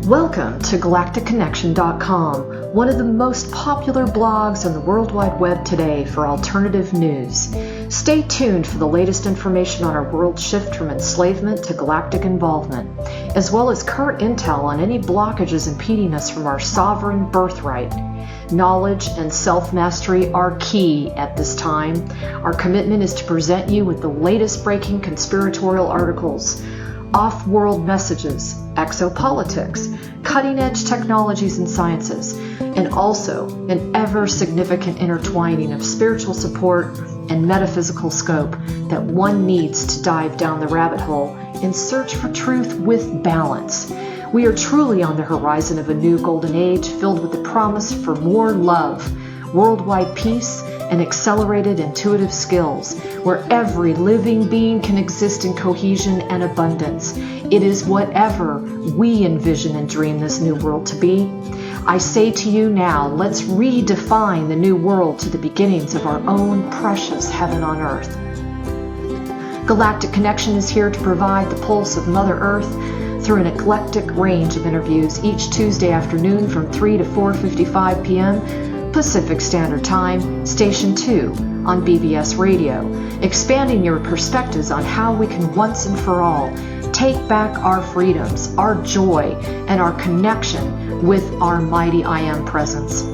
Welcome to galacticconnection.com, one of the most popular blogs on the World Wide Web today for alternative news. Stay tuned for the latest information on our world shift from enslavement to galactic involvement, as well as current intel on any blockages impeding us from our sovereign birthright. Knowledge and self-mastery are key at this time. Our commitment is to present you with the latest breaking conspiratorial articles, off-world messages, exopolitics, cutting-edge technologies and sciences, and also an ever-significant intertwining of spiritual support and metaphysical scope that one needs to dive down the rabbit hole in search for truth with balance. We are truly on the horizon of a new golden age filled with the promise for more love, worldwide peace, and accelerated intuitive skills, where every living being can exist in cohesion and abundance. It is whatever we envision and dream this new world to be. I say to you now, let's redefine the new world to the beginnings of our own precious heaven on earth. Galactic Connection is here to provide the pulse of Mother Earth through an eclectic range of interviews each Tuesday afternoon from 3 to 4:55 p.m. Pacific Standard Time, Station 2 on BVS Radio, expanding your perspectives on how we can once and for all take back our freedoms, our joy, and our connection with our mighty I Am presence.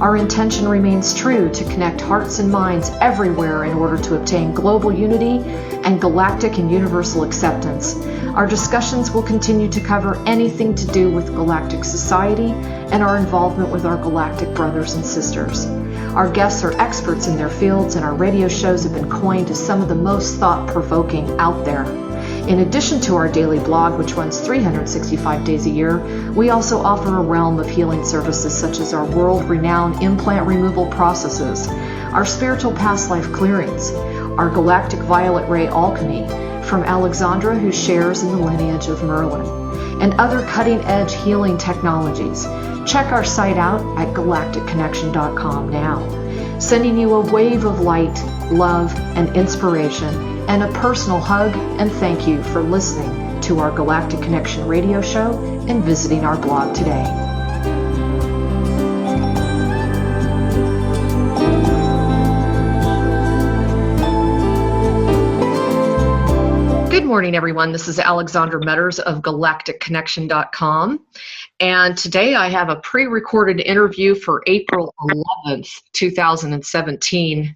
Our intention remains true to connect hearts and minds everywhere in order to obtain global unity and galactic and universal acceptance. Our discussions will continue to cover anything to do with galactic society and our involvement with our galactic brothers and sisters. Our guests are experts in their fields, and our radio shows have been coined as some of the most thought-provoking out there. In addition to our daily blog, which runs 365 days a year, we also offer a realm of healing services such as our world-renowned implant removal processes, our spiritual past life clearings, our galactic violet ray alchemy from Alexandra, who shares in the lineage of Merlin, and other cutting-edge healing technologies. Check our site out at galacticconnection.com now, sending you a wave of light, love, and inspiration, and a personal hug and thank you for listening to our Galactic Connection radio show and visiting our blog today. Good morning, everyone. This is Alexandra Metters of galacticconnection.com. And today I have a pre-recorded interview for April 11th, 2017.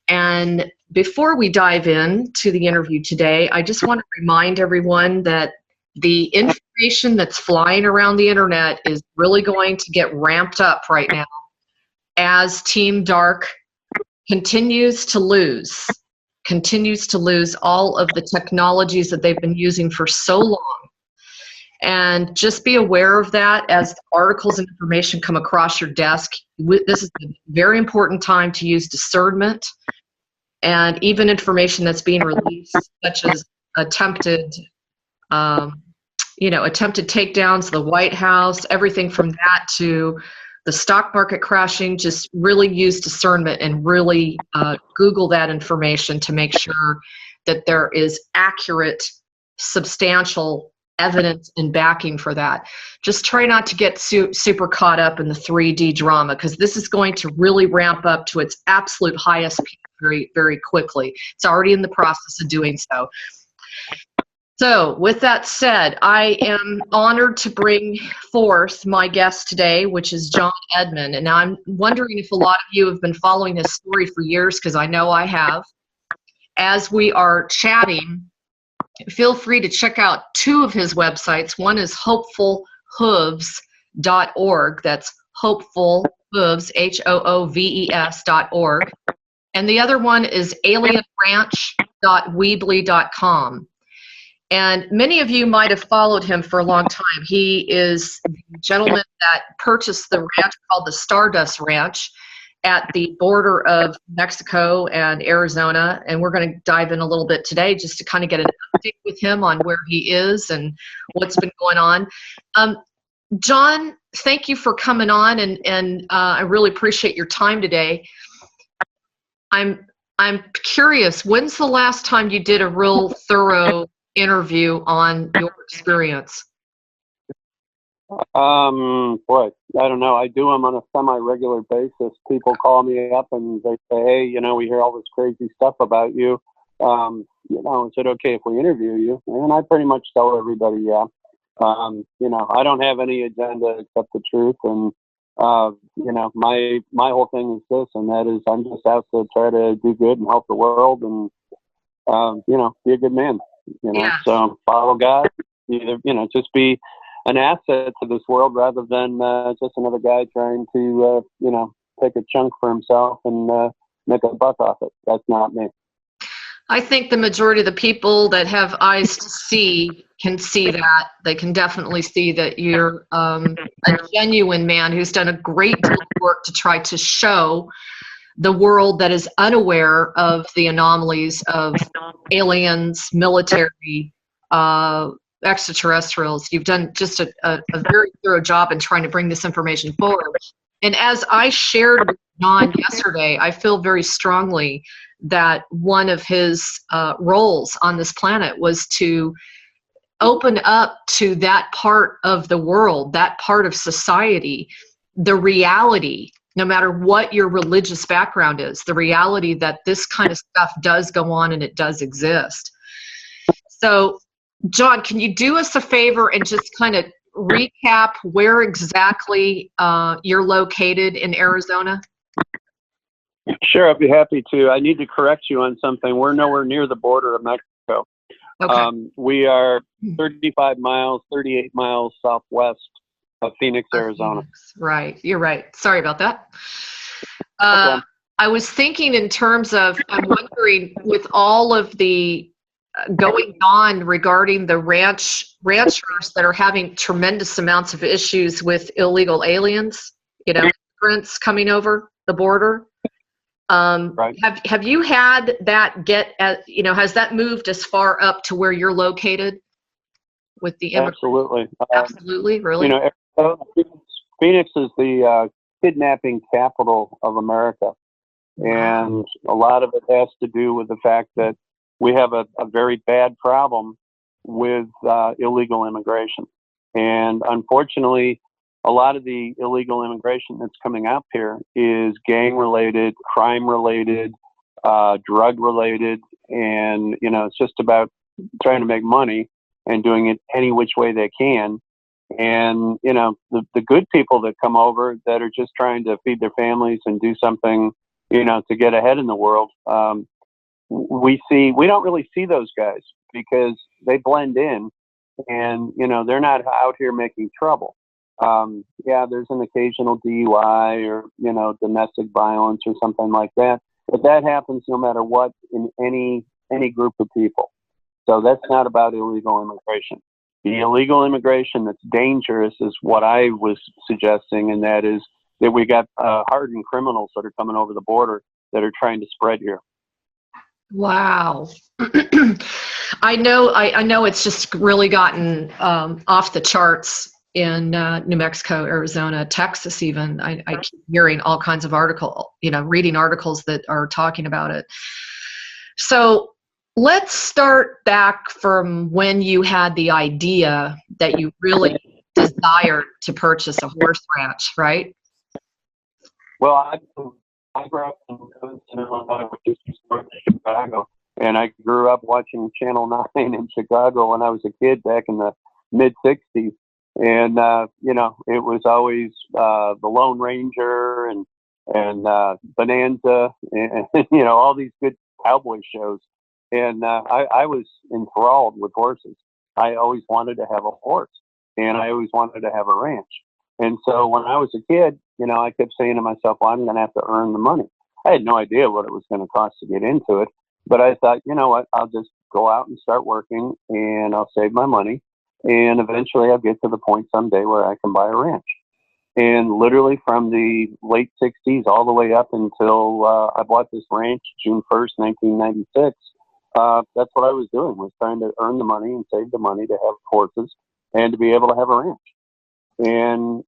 And before we dive into the interview today, I just want to remind everyone that the information that's flying around the internet is really going to get ramped up right now as Team Dark continues to lose all of the technologies that they've been using for so long. And just be aware of that as articles and information come across your desk. This is a very important time to use discernment, and even information that's being released, such as attempted takedowns of the White House, everything from that to the stock market crashing. Just really use discernment and really Google that information to make sure that there is accurate, substantial evidence and backing for that. Just try not to get super caught up in the 3D drama, because this is going to really ramp up to its absolute highest peak very, very quickly. It's already in the process of doing so. So with that said, I am honored to bring forth my guest today, which is John Edmonds. And I'm wondering if a lot of you have been following his story for years, because I know I have. As we are chatting, feel free to check out two of his websites. One is hopefulhooves.org. That's hopeful hooves, HOOVES.org. And the other one is alienranch.weebly.com. And many of you might have followed him for a long time. He is the gentleman that purchased the ranch called the Stardust Ranch at the border of Mexico and Arizona. And we're going to dive in a little bit today just to kind of get an update with him on where he is and what's been going on. John, thank you for coming on, and I really appreciate your time today. I'm I'm curious, when's the last time you did a real thorough interview on your experience? Boy, I don't know. I do them on a semi-regular basis. People call me up and they say, "Hey, we hear all this crazy stuff about you. Is it okay if we interview you?" And I pretty much tell everybody, yeah. I don't have any agenda except the truth. And my whole thing is this, and that is, I'm just out to try to do good and help the world, and be a good man. Yeah. So follow God. Either just be an asset to this world rather than just another guy trying to take a chunk for himself and make a buck off it. That's not me. I think the majority of the people that have eyes to see can see that. They can definitely see that you're a genuine man who's done a great deal of work to try to show the world that is unaware of the anomalies of aliens, military, extraterrestrials. You've done just a very thorough job in trying to bring this information forward. And as I shared with John yesterday, I feel very strongly that one of his roles on this planet was to open up to that part of the world, that part of society, the reality, no matter what your religious background is, the reality that this kind of stuff does go on and it does exist. So, John, can you do us a favor and just kind of recap where exactly you're located in Arizona? Sure, I'd be happy to. I need to correct you on something. We're nowhere near the border of Mexico. Okay. We are 38 miles southwest of Phoenix, Arizona. Right. You're right. Sorry about that. Okay. I was thinking in terms of, I'm wondering, with all of the going on regarding the ranchers that are having tremendous amounts of issues with illegal aliens, immigrants coming over the border. Right. Have you had that has that moved as far up to where you're located with the immigrants? Absolutely. Absolutely, really? Phoenix is the kidnapping capital of America. And a lot of it has to do with the fact that we have a very bad problem with illegal immigration. And unfortunately, a lot of the illegal immigration that's coming up here is gang-related, crime-related, drug-related, and, it's just about trying to make money and doing it any which way they can. And, the good people that come over that are just trying to feed their families and do something, to get ahead in the world, we don't really see those guys because they blend in and, they're not out here making trouble. There's an occasional DUI or, domestic violence or something like that, but that happens no matter what in any group of people. So that's not about illegal immigration. The illegal immigration that's dangerous is what I was suggesting, and that is that we got hardened criminals that are coming over the border that are trying to spread here. Wow. I know it's just really gotten off the charts in New Mexico, Arizona, Texas even. I keep hearing all kinds of reading articles that are talking about it. So let's start back from when you had the idea that you really desired to purchase a horse ranch, right? Well, I grew up in Illinois, which is north of Chicago, and I grew up watching Channel 9 in Chicago when I was a kid back in the mid-'60s. And, it was always the Lone Ranger and Bonanza and all these good cowboy shows. And I was enthralled with horses. I always wanted to have a horse, and I always wanted to have a ranch. And so when I was a kid, I kept saying to myself, well, I'm going to have to earn the money. I had no idea what it was going to cost to get into it. But I thought, you know what, I'll just go out and start working and I'll save my money. And eventually I'll get to the point someday where I can buy a ranch. And literally from the late 60s all the way up until I bought this ranch June 1st, 1996, that's what I was doing, was trying to earn the money and save the money to have horses and to be able to have a ranch. And,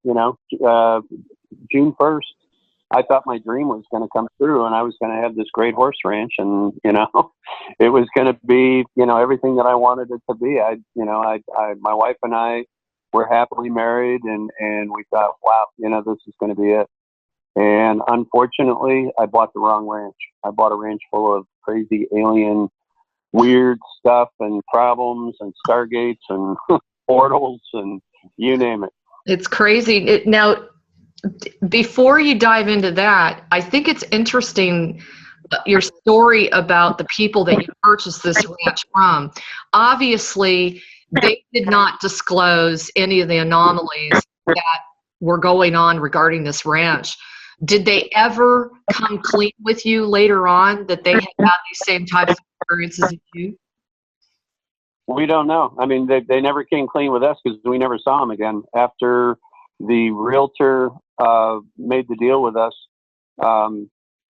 June 1st, I thought my dream was going to come true, and I was going to have this great horse ranch, and it was going to be everything that I wanted it to be. My wife and I were happily married, and we thought, wow, this is going to be it. And unfortunately, I bought the wrong ranch. I bought a ranch full of crazy alien, weird stuff and problems and Stargates and portals and you name it. It's crazy. Now, before you dive into that, I think it's interesting your story about the people that you purchased this ranch from. Obviously, they did not disclose any of the anomalies that were going on regarding this ranch. Did they ever come clean with you later on that they had these same types of experiences as you? We don't know. I mean, they never came clean with us because we never saw them again. After the realtor made the deal with us,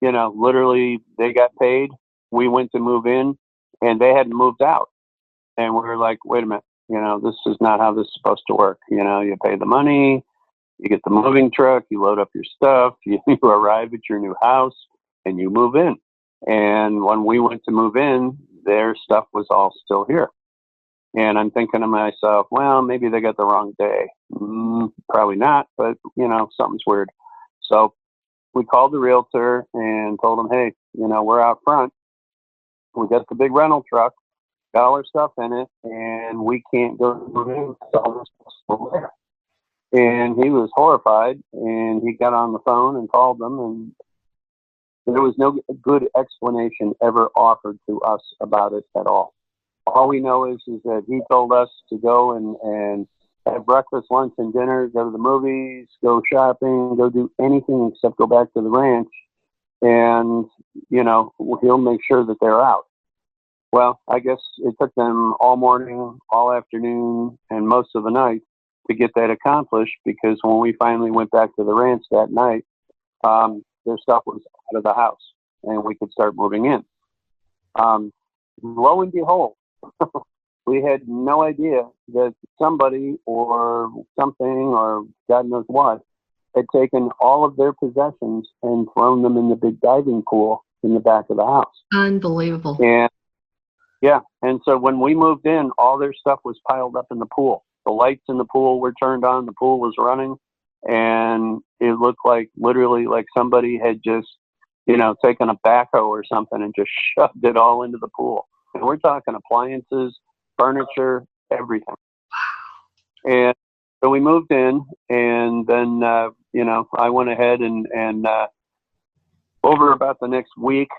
literally they got paid. We went to move in, and they hadn't moved out. And we were like, wait a minute, this is not how this is supposed to work. You pay the money, you get the moving truck, you load up your stuff, you arrive at your new house, and you move in. And when we went to move in, their stuff was all still here. And I'm thinking to myself, well, maybe they got the wrong day. Probably not, but, something's weird. So we called the realtor and told him, hey, we're out front. We got the big rental truck, got all our stuff in it, and we can't go move in. So there. And he was horrified, and he got on the phone and called them, and there was no good explanation ever offered to us about it at all. All we know is that he told us to go and have breakfast, lunch, and dinner, go to the movies, go shopping, go do anything except go back to the ranch. And, he'll make sure that they're out. Well, I guess it took them all morning, all afternoon, and most of the night to get that accomplished, because when we finally went back to the ranch that night, their stuff was out of the house and we could start moving in. Lo and behold, we had no idea that somebody or something or God knows what had taken all of their possessions and thrown them in the big diving pool in the back of the house. Unbelievable. And yeah, and so when we moved in, all their stuff was piled up in the pool. The lights in the pool were turned on, the pool was running, and it looked like literally like somebody had just, taken a backhoe or something and just shoved it all into the pool. And we're talking appliances, furniture, everything. And so we moved in, and then, I went ahead and over about the next week,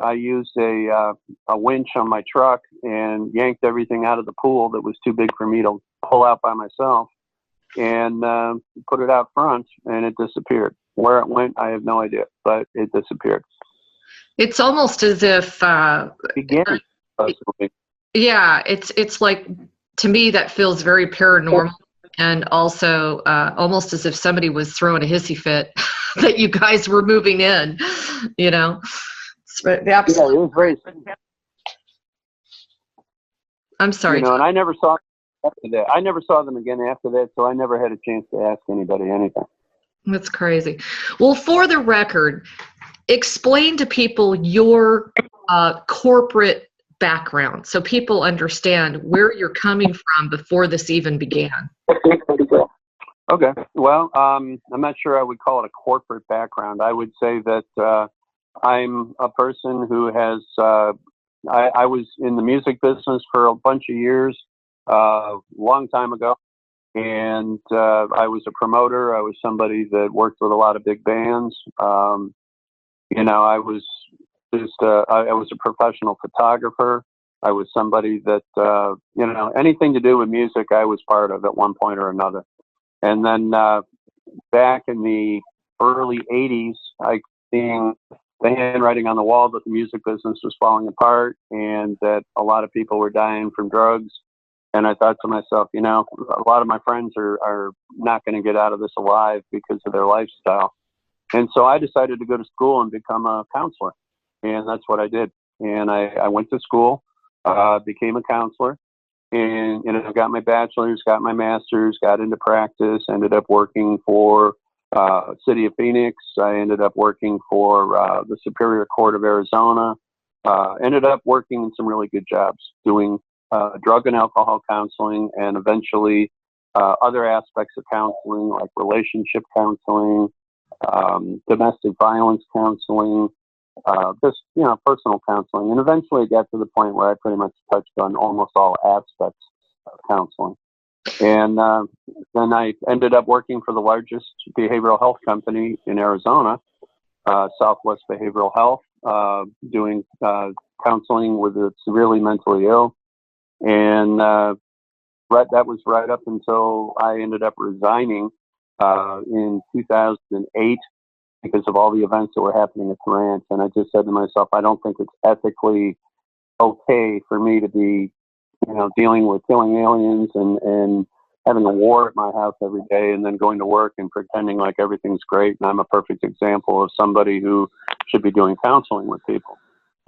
I used a winch on my truck and yanked everything out of the pool that was too big for me to pull out by myself, and put it out front, and it disappeared. Where it went, I have no idea, but it disappeared. It's almost as if yeah, it's like, to me, that feels very paranormal, and also almost as if somebody was throwing a hissy fit that you guys were moving in, Absolutely. Yeah, it was very. I'm sorry. And I never saw them after that. I never saw them again after that, so I never had a chance to ask anybody anything. That's crazy. Well, for the record, explain to people your corporate background so people understand where you're coming from before this even began. Okay. Well, I'm not sure I would call it a corporate background. I would say that I'm a person who has, I was in the music business for a bunch of years, long time ago. And I was a promoter. I was somebody that worked with a lot of big bands. I was just, I was a professional photographer. I was somebody that, anything to do with music, I was part of at one point or another. And then back in the early 80s, I seeing the handwriting on the wall that the music business was falling apart and that a lot of people were dying from drugs. And I thought to myself, a lot of my friends are not going to get out of this alive because of their lifestyle. And so I decided to go to school and become a counselor. And that's what I did. And I went to school, became a counselor, and got my bachelor's, got my master's, got into practice, ended up working for City of Phoenix. I ended up working for the Superior Court of Arizona. Ended up working in some really good jobs doing drug and alcohol counseling, and eventually other aspects of counseling like relationship counseling, domestic violence counseling, just personal counseling, and eventually it got to the point where I pretty much touched on almost all aspects of counseling. And then I ended up working for the largest behavioral health company in Arizona, Southwest Behavioral Health, doing counseling with the severely mentally ill. And that was right up until I ended up resigning in 2008 because of all the events that were happening at the ranch. And I just said to myself, I don't think it's ethically okay for me to be, dealing with killing aliens and having a war at my house every day, and then going to work and pretending like everything's great. And I'm a perfect example of somebody who should be doing counseling with people.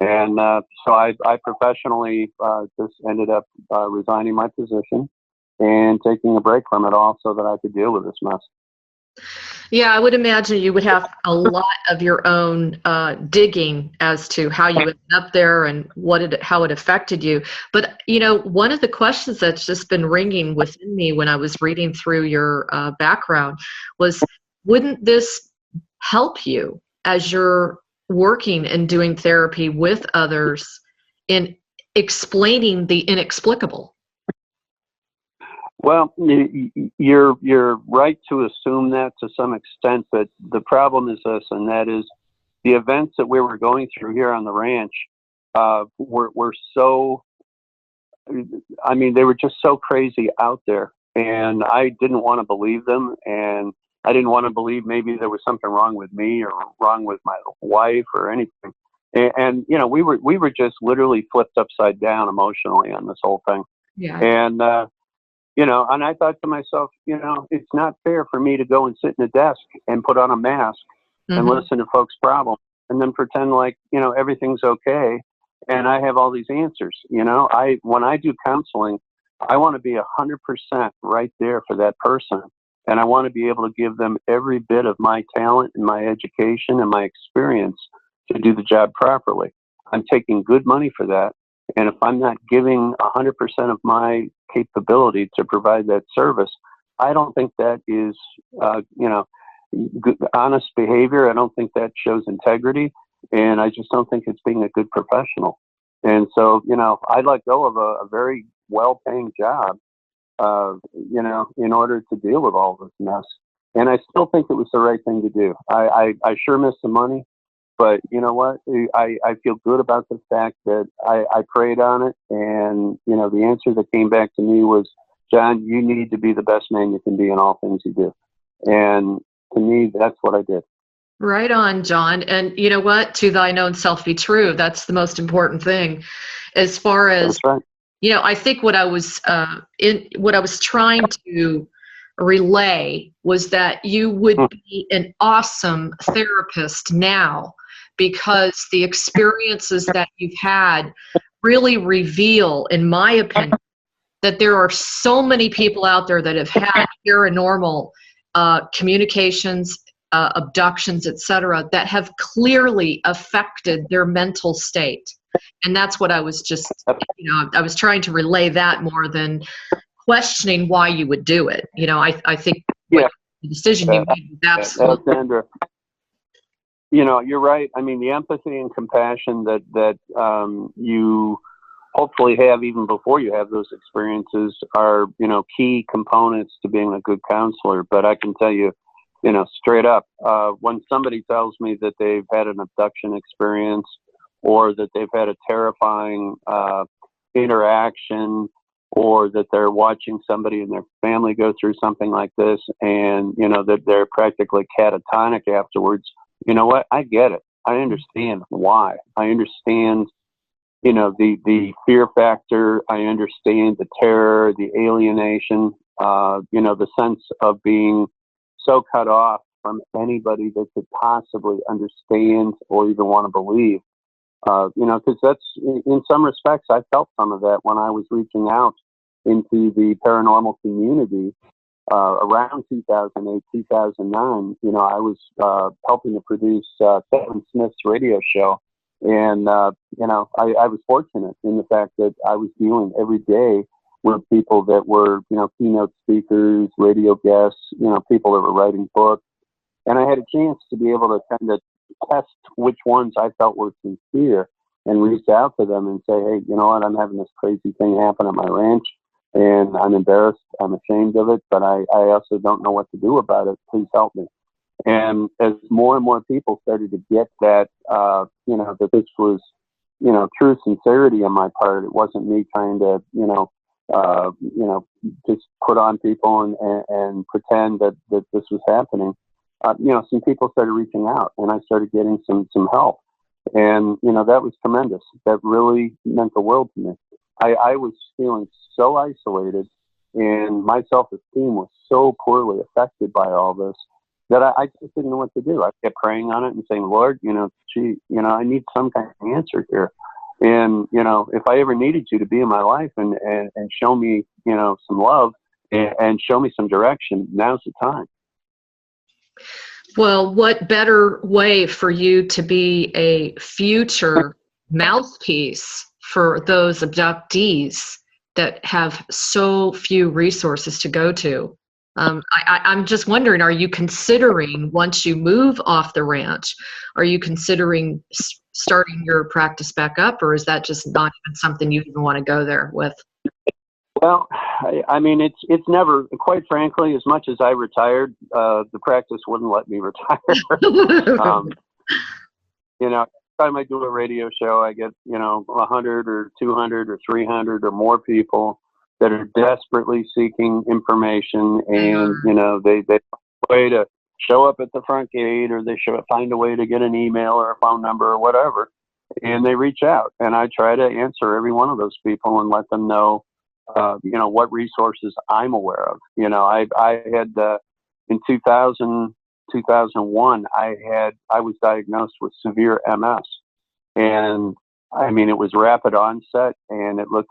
And so I professionally just ended up resigning my position and taking a break from it all so that I could deal with this mess. Yeah, I would imagine you would have a lot of your own digging as to how you ended up there and how it affected you. But, one of the questions that's just been ringing within me when I was reading through your background was, wouldn't this help you as you're working and doing therapy with others in explaining the inexplicable? Well, you're right to assume that to some extent, but the problem is this, and that is the events that we were going through here on the ranch were so, they were just so crazy out there, and I didn't want to believe them, and I didn't want to believe maybe there was something wrong with me or wrong with my wife or anything. And we were just literally flipped upside down emotionally on this whole thing. Yeah. And and I thought to myself, it's not fair for me to go and sit in a desk and put on a mask and listen to folks' problems and then pretend like, everything's okay. And I have all these answers. When I do counseling, I want to be 100% right there for that person. And I want to be able to give them every bit of my talent and my education and my experience to do the job properly. I'm taking good money for that. And if I'm not giving 100% of my capability to provide that service, I don't think that is, good, honest behavior. I don't think that shows integrity. And I just don't think it's being a good professional. And so, I let go of a very well-paying job, in order to deal with all this mess. And I still think it was the right thing to do. I sure miss the money. But you know what? I feel good about the fact that I prayed on it, and the answer that came back to me was, John, you need to be the best man you can be in all things you do. And to me, that's what I did. Right on, John. And you know what? To thine own self be true. That's the most important thing. As far as, That's right. I think what I was trying to relay was that you would be an awesome therapist now, because the experiences that you've had really reveal, in my opinion, that there are so many people out there that have had paranormal communications, abductions, etc., that have clearly affected their mental state. And that's what I was just, I was trying to relay that more than questioning why you would do it. I think the decision you made was absolutely. Alexandra, you're right. The empathy and compassion that you hopefully have even before you have those experiences are, key components to being a good counselor. But I can tell you, straight up, when somebody tells me that they've had an abduction experience or that they've had a terrifying interaction, or that they're watching somebody in their family go through something like this, and, that they're practically catatonic afterwards, you know what? I get it. I understand why. I understand, the fear factor. I understand the terror, the alienation, the sense of being so cut off from anybody that could possibly understand or even want to believe. Because that's, in some respects, I felt some of that when I was reaching out into the paranormal community. around 2008, 2009, I was helping to produce Kevin Smith's radio show. And, I was fortunate in the fact that I was dealing every day with people that were, keynote speakers, radio guests, people that were writing books. And I had a chance to be able to kind of test which ones I felt were sincere and reach out to them and say, hey, you know what, I'm having this crazy thing happen at my ranch and I'm embarrassed, I'm ashamed of it, but I also don't know what to do about it. Please help me. And as more and more people started to get that, that this was, true sincerity on my part, it wasn't me trying to, just put on people and pretend that this was happening. Some people started reaching out and I started getting some help. And, that was tremendous. That really meant the world to me. I was feeling so isolated and my self-esteem was so poorly affected by all this that I just didn't know what to do. I kept praying on it and saying, Lord, I need some kind of answer here. And, if I ever needed you to be in my life and show me, some love and show me some direction, now's the time. Well, what better way for you to be a future mouthpiece for those abductees that have so few resources to go to? I'm just wondering, are you considering, once you move off the ranch, are you considering starting your practice back up, or is that just not even something you even want to go there with? Well, I mean, it's never, quite frankly, as much as I retired, the practice wouldn't let me retire. Every time I do a radio show, I get, 100 or 200 or 300 or more people that are desperately seeking information, and, they find a way to show up at the front gate, or they find a way to get an email or a phone number or whatever, and they reach out, and I try to answer every one of those people and let them know, what resources I'm aware of. I had, in 2001, I was diagnosed with severe MS, and I mean, it was rapid onset, and it looked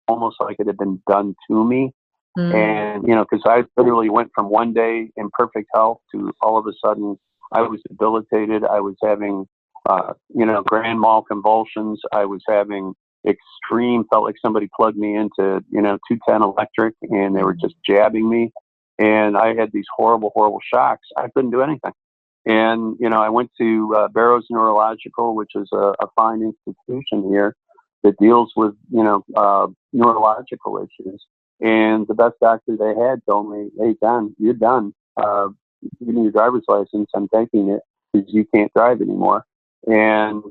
almost like it had been done to me. And, because I literally went from one day in perfect health to all of a sudden I was debilitated. I was having, grand mal convulsions. I was having felt like somebody plugged me into, 210 electric, and they were just jabbing me. And I had these horrible, horrible shocks. I couldn't do anything. And, I went to Barrows Neurological, which is a fine institution here that deals with, neurological issues. And the best doctor they had told me, hey, John, you're done. Give me your driver's license. I'm taking it because you can't drive anymore. And,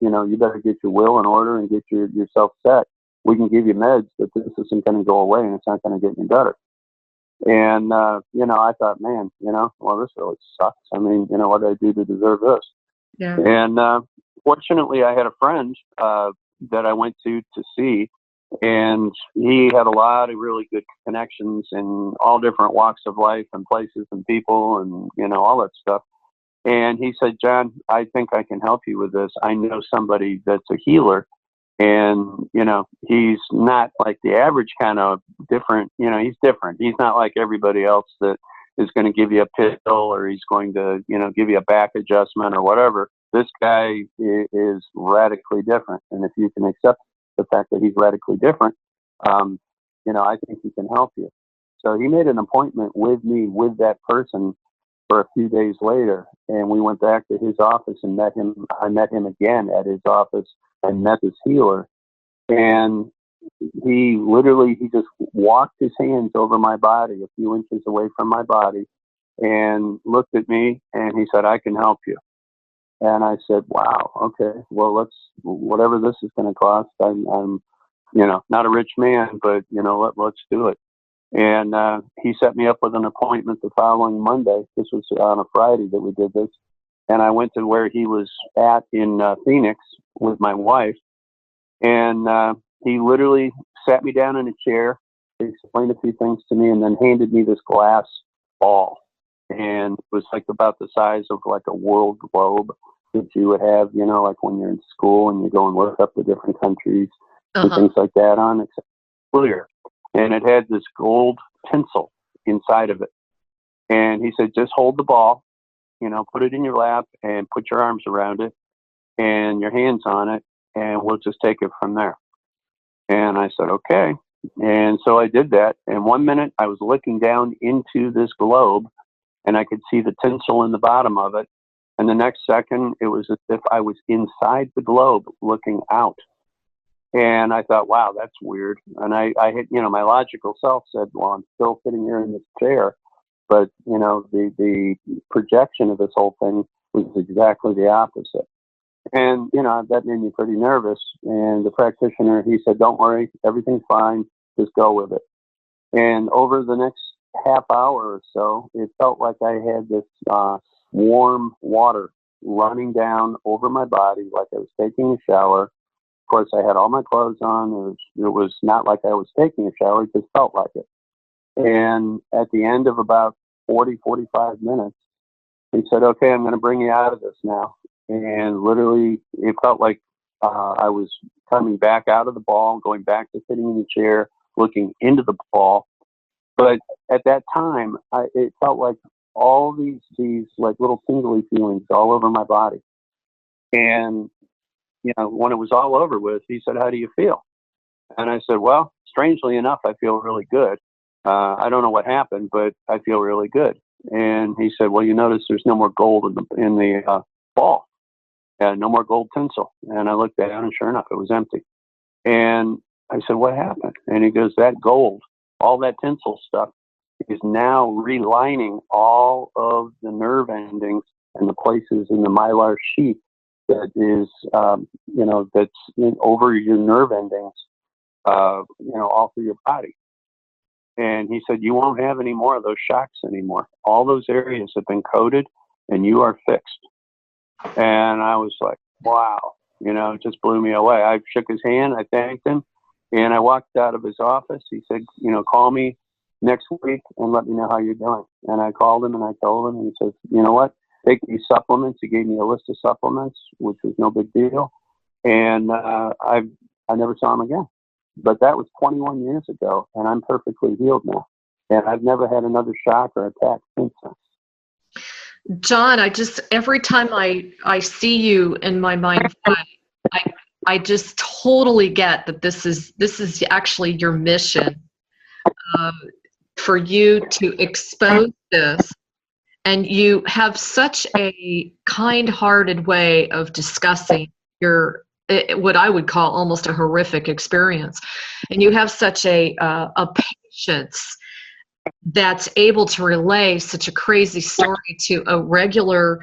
you better get your will in order and get yourself set. We can give you meds, but this isn't going to go away and it's not going to get any better. And, I thought, man, well, this really sucks. I mean, what did I do to deserve this? Yeah. And fortunately, I had a friend that I went to see, and he had a lot of really good connections in all different walks of life and places and people and, all that stuff. And he said, John, I think I can help you with this. I know somebody that's a healer. And, he's not like the average kind of different, he's different. He's not like everybody else that is going to give you a pill, or he's going to, give you a back adjustment or whatever. This guy is radically different. And if you can accept the fact that he's radically different, I think he can help you. So he made an appointment with me, with that person, for a few days later. And we went back to his office and met him. I met him again at his office and met this healer. And he just walked his hands over my body a few inches away from my body and looked at me, and he said, I can help you. And I said, wow, okay, well, whatever this is going to cost. I'm not a rich man, but let's do it. And he set me up with an appointment the following Monday. This was on a Friday that we did this. And I went to where he was at in Phoenix with my wife. And he literally sat me down in a chair, explained a few things to me, and then handed me this glass ball. And it was about the size of a world globe that you would have, like when you're in school and you go and look up the different countries and things like that on. It's clear. And it had this gold tinsel inside of it. And he said, just hold the ball, put it in your lap and put your arms around it and your hands on it, and we'll just take it from there. And I said, okay. And so I did that. And 1 minute I was looking down into this globe and I could see the tinsel in the bottom of it. And the next second, it was as if I was inside the globe looking out. And I thought, wow, that's weird. And I had, my logical self said, well, I'm still sitting here in this chair. But, the projection of this whole thing was exactly the opposite. And, that made me pretty nervous. And the practitioner, he said, don't worry, everything's fine. Just go with it. And over the next half hour or so, it felt like I had this warm water running down over my body like I was taking a shower. Of course, I had all my clothes on. It was not like I was taking a shower. It just felt like it. And at the end of about 45 minutes, he said, okay, I'm going to bring you out of this now. And literally, it felt like I was coming back out of the ball, going back to sitting in the chair, looking into the ball. But at that time, it felt like all these like little tingly feelings all over my body. And, when it was all over with, he said, how do you feel? And I said, well, strangely enough, I feel really good. I don't know what happened, but I feel really good. And he said, well, you notice there's no more gold in the ball. No more gold tinsel. And I looked down and sure enough, it was empty. And I said, what happened? And he goes, that gold, all that tinsel stuff is now relining all of the nerve endings and the places in the mylar sheath that is, that's over your nerve endings, all through your body. And he said, you won't have any more of those shocks anymore. All those areas have been coated and you are fixed. And I was like, wow, it just blew me away. I shook his hand, I thanked him, and I walked out of his office. He said, call me next week and let me know how you're doing. And I called him and I told him, and he says, you know what, take these supplements. He gave me a list of supplements, which was no big deal. And I never saw him again. But that was 21 years ago, and I'm perfectly healed now. And I've never had another shock or attack since then. John, every time I see you in my mind's eye, I just totally get that this is actually your mission, for you to expose this. And you have such a kind-hearted way of discussing what I would call almost a horrific experience. And you have such a patience that's able to relay such a crazy story to a regular,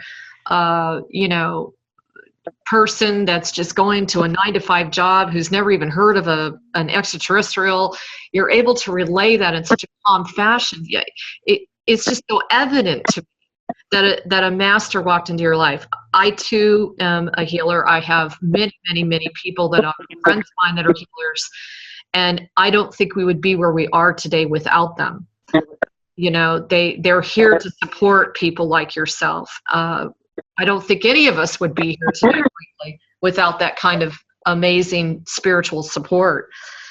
person that's just going to a 9-to-5 job, who's never even heard of an extraterrestrial. You're able to relay that in such a calm fashion. It's just so evident to me that a master walked into your life. I too am a healer. I have many, many, many people that are friends of mine that are healers, and I don't think we would be where we are today without them. They're here to support people like yourself. I don't think any of us would be here today without that kind of amazing spiritual support.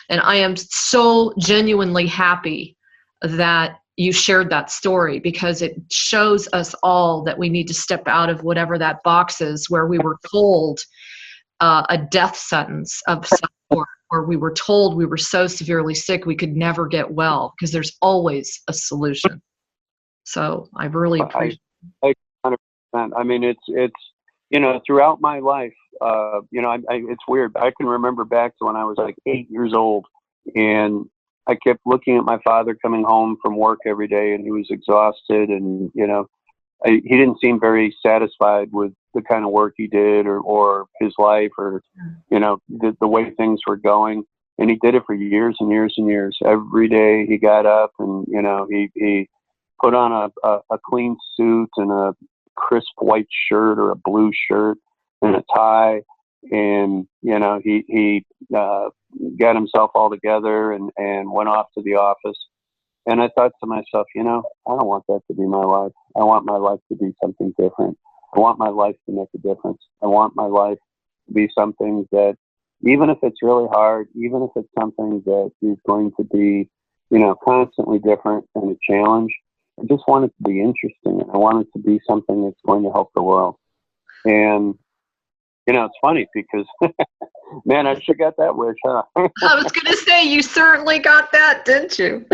And I am so genuinely happy that you shared that story, because it shows us all that we need to step out of whatever that box is where we were told a death sentence of some sort, or we were told we were so severely sick we could never get well, because there's always a solution. So I really appreciate it. 100%. I mean, it's throughout my life, it's weird. I can remember back to when I was like 8 years old, and I kept looking at my father coming home from work every day, and he was exhausted, and he didn't seem very satisfied with the kind of work he did, or his life, or the way things were going. And he did it for years and years and years. Every day he got up and he put on a clean suit and a crisp white shirt or a blue shirt and a tie, and he got himself all together and went off to the office. And I thought to myself, I don't want that to be my life. I want my life to be something different. I want my life to make a difference. I want my life to be something that, even if it's really hard, even if it's something that is going to be constantly different and a challenge. I just want it to be interesting, and I want it to be something that's going to help the world. And it's funny because, man, I sure got that wish, huh? I was going to say, you certainly got that, didn't you?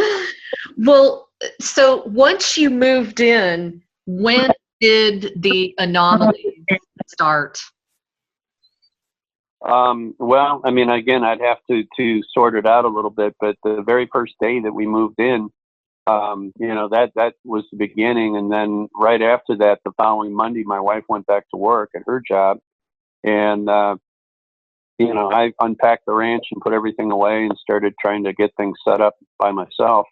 Well, so once you moved in, when did the anomalies start? Well, I mean, again, I'd have to sort it out a little bit, but the very first day that we moved in, that was the beginning. And then right after that, the following Monday, my wife went back to work at her job, and I unpacked the ranch and put everything away and started trying to get things set up by myself.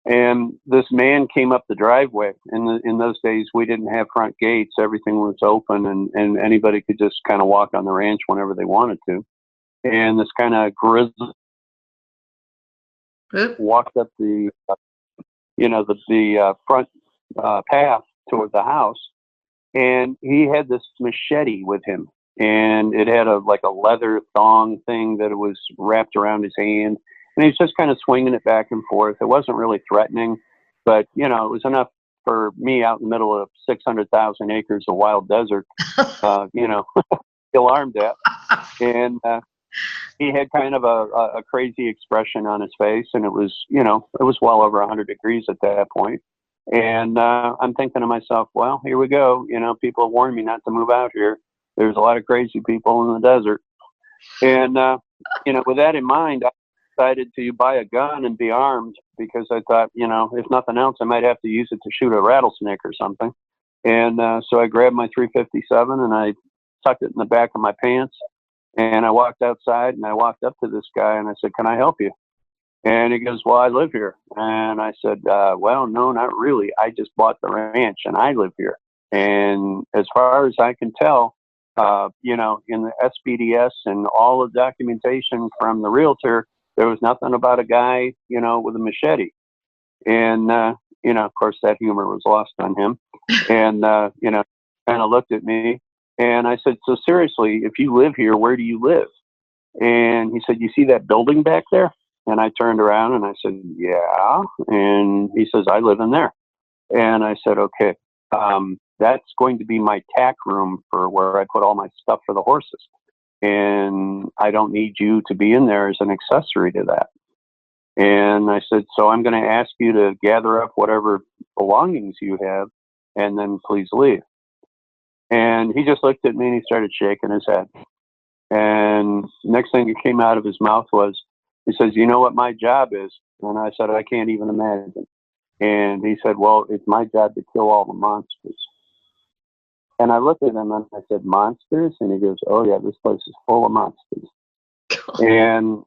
And this man came up the driveway. In those days, we didn't have front gates. Everything was open, and anybody could just kind of walk on the ranch whenever they wanted to. And this kind of grizzly walked up the front path toward the house, and he had this machete with him, and it had a leather thong thing that was wrapped around his hand, and he's just kind of swinging it back and forth. It wasn't really threatening, but it was enough for me out in the middle of 600,000 acres of wild desert, be alarmed at. And he had kind of a crazy expression on his face, and it was well over 100 degrees at that point. And I'm thinking to myself, well, here we go. People warned me not to move out here. There's a lot of crazy people in the desert. And, with that in mind, I decided to buy a gun and be armed, because I thought, if nothing else, I might have to use it to shoot a rattlesnake or something. And so I grabbed my 357 and I tucked it in the back of my pants. And I walked outside and I walked up to this guy and I said, "Can I help you?" And he goes, "Well, I live here." And I said, "Well, no, not really. I just bought the ranch and I live here. And as far as I can tell, in the SPDS and all the documentation from the realtor, there was nothing about a guy, with a machete." And, of course, that humor was lost on him. And, kind of looked at me. And I said, "So seriously, if you live here, where do you live?" And he said, "You see that building back there?" And I turned around and I said, "Yeah." And he says, "I live in there." And I said, "Okay, that's going to be my tack room for where I put all my stuff for the horses. And I don't need you to be in there as an accessory to that." And I said, "So I'm going to ask you to gather up whatever belongings you have and then please leave." And he just looked at me and he started shaking his head. And next thing that came out of his mouth was, he says, "You know what my job is?" And I said, "I can't even imagine." And he said, "Well, it's my job to kill all the monsters." And I looked at him and I said, "Monsters?" And he goes, "Oh yeah, this place is full of monsters." And,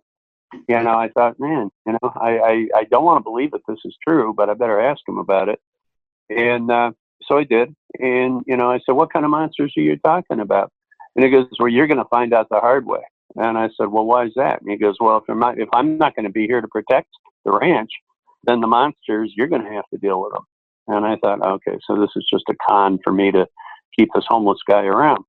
I thought, man, I don't want to believe that this is true, but I better ask him about it. And so I did. And, I said, "What kind of monsters are you talking about?" And he goes, "Well, you're going to find out the hard way." And I said, "Well, why is that?" And he goes, "Well, if I'm not going to be here to protect the ranch, then the monsters, you're going to have to deal with them." And I thought, okay, so this is just a con for me to keep this homeless guy around.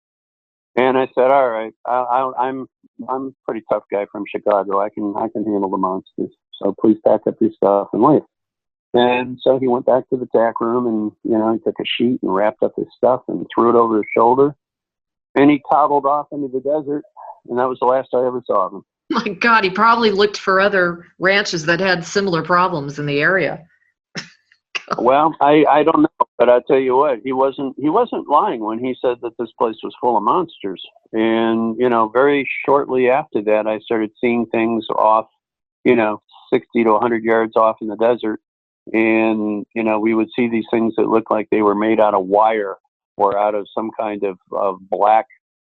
And I said, "All right, I'm a pretty tough guy from Chicago. I can handle the monsters. So please pack up your stuff and leave." And so he went back to the tack room and, he took a sheet and wrapped up his stuff and threw it over his shoulder. And he toddled off into the desert. And that was the last I ever saw of him. My God, he probably looked for other ranches that had similar problems in the area. Well, I don't know, but I tell you what, he wasn't lying when he said that this place was full of monsters. And, very shortly after that, I started seeing things off, 60 to 100 yards off in the desert. And, we would see these things that looked like they were made out of wire or out of some kind of black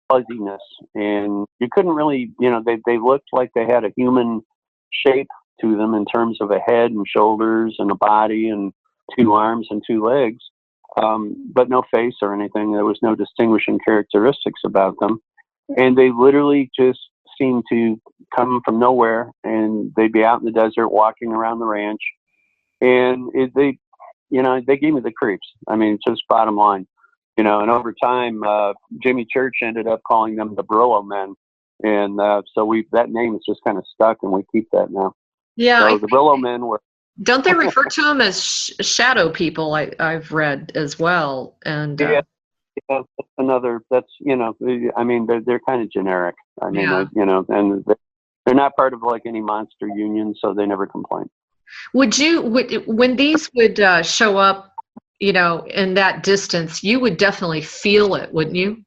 fuzziness. And you couldn't really, they looked like they had a human shape to them in terms of a head and shoulders and a body and 2 arms and 2 legs, but no face or anything. There was no distinguishing characteristics about them. And they literally just seemed to come from nowhere, and they'd be out in the desert walking around the ranch. And they gave me the creeps. I mean, just bottom line, and over time, Jimmy Church ended up calling them the Brillo Men. And so that name is just kind of stuck, and we keep that now. Yeah, So the Willow Men were. don't they refer to them as shadow people? I've read as well, and Yeah, that's another. That's I mean, they're kind of generic. I mean, yeah. and they're not part of like any monster union, so they never complain. When these would show up, in that distance, you would definitely feel it, wouldn't you?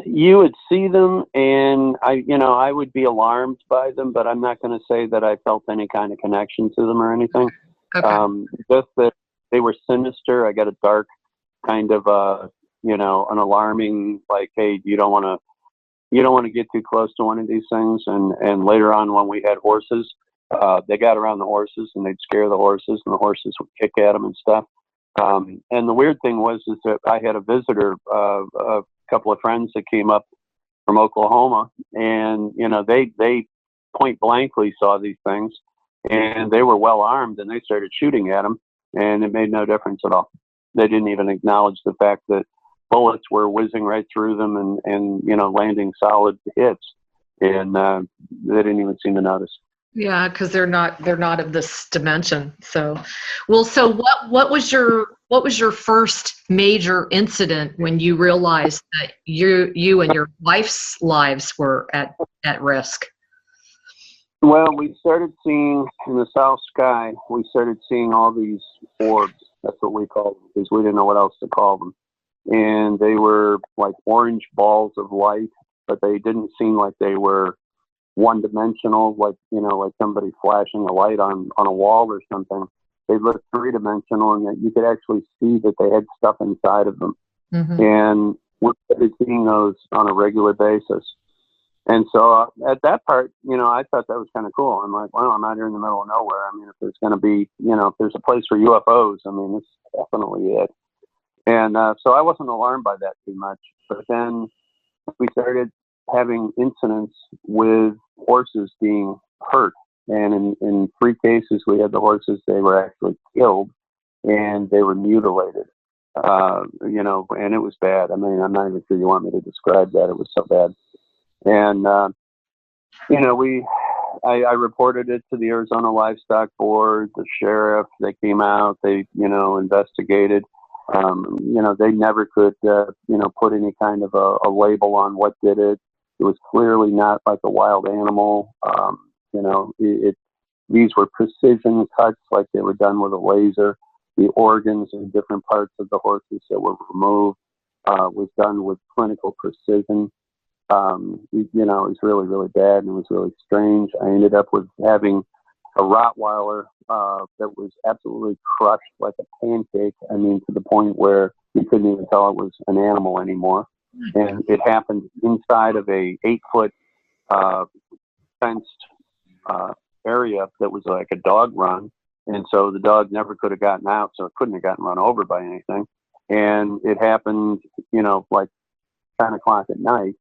You would see them, and I would be alarmed by them, but I'm not going to say that I felt any kind of connection to them or anything. Okay. Just that they were sinister. I got a dark kind of, an alarming, like, hey, you don't want to get too close to one of these things. And later on, when we had horses, they got around the horses and they'd scare the horses, and the horses would kick at them and stuff. And the weird thing is that I had a visitor, a couple of friends that came up from Oklahoma, and they point blankly saw these things, and they were well armed, and they started shooting at them, and it made no difference at all. They didn't even acknowledge the fact that bullets were whizzing right through them and landing solid hits, and they didn't even seem to notice. Yeah, because they're not of this dimension. So, well, so what was your first major incident when you realized that you and your wife's lives were at risk? Well, we started seeing in the south sky. We started seeing all these orbs. That's what we called them, because we didn't know what else to call them. And they were like orange balls of light, but they didn't seem like they were one-dimensional, like like somebody flashing a light on a wall or something. They looked three-dimensional, and that you could actually see that they had stuff inside of them. Mm-hmm. And we started seeing those on a regular basis. And so at that part, I thought that was kind of cool. I'm like, well, I'm out here in the middle of nowhere. I mean, if there's going to be, if there's a place for UFOs, I mean, this is definitely it. And so I wasn't alarmed by that too much. But then we started having incidents with horses being hurt. And in 3 cases, we had the horses, they were actually killed and they were mutilated. And it was bad. I mean, I'm not even sure you want me to describe that. It was so bad. And, I reported it to the Arizona Livestock Board, the sheriff. They came out, they, investigated. They never could, put any kind of a label on what did it. It was clearly not like a wild animal. These were precision cuts, like they were done with a laser. The organs and different parts of the horses that were removed was done with clinical precision. It was really, really bad, and it was really strange. I ended up with having a Rottweiler that was absolutely crushed like a pancake. I mean, to the point where you couldn't even tell it was an animal anymore. And it happened inside of a 8-foot fenced area that was like a dog run. And so the dog never could have gotten out, so it couldn't have gotten run over by anything. And it happened, like 10 o'clock at night.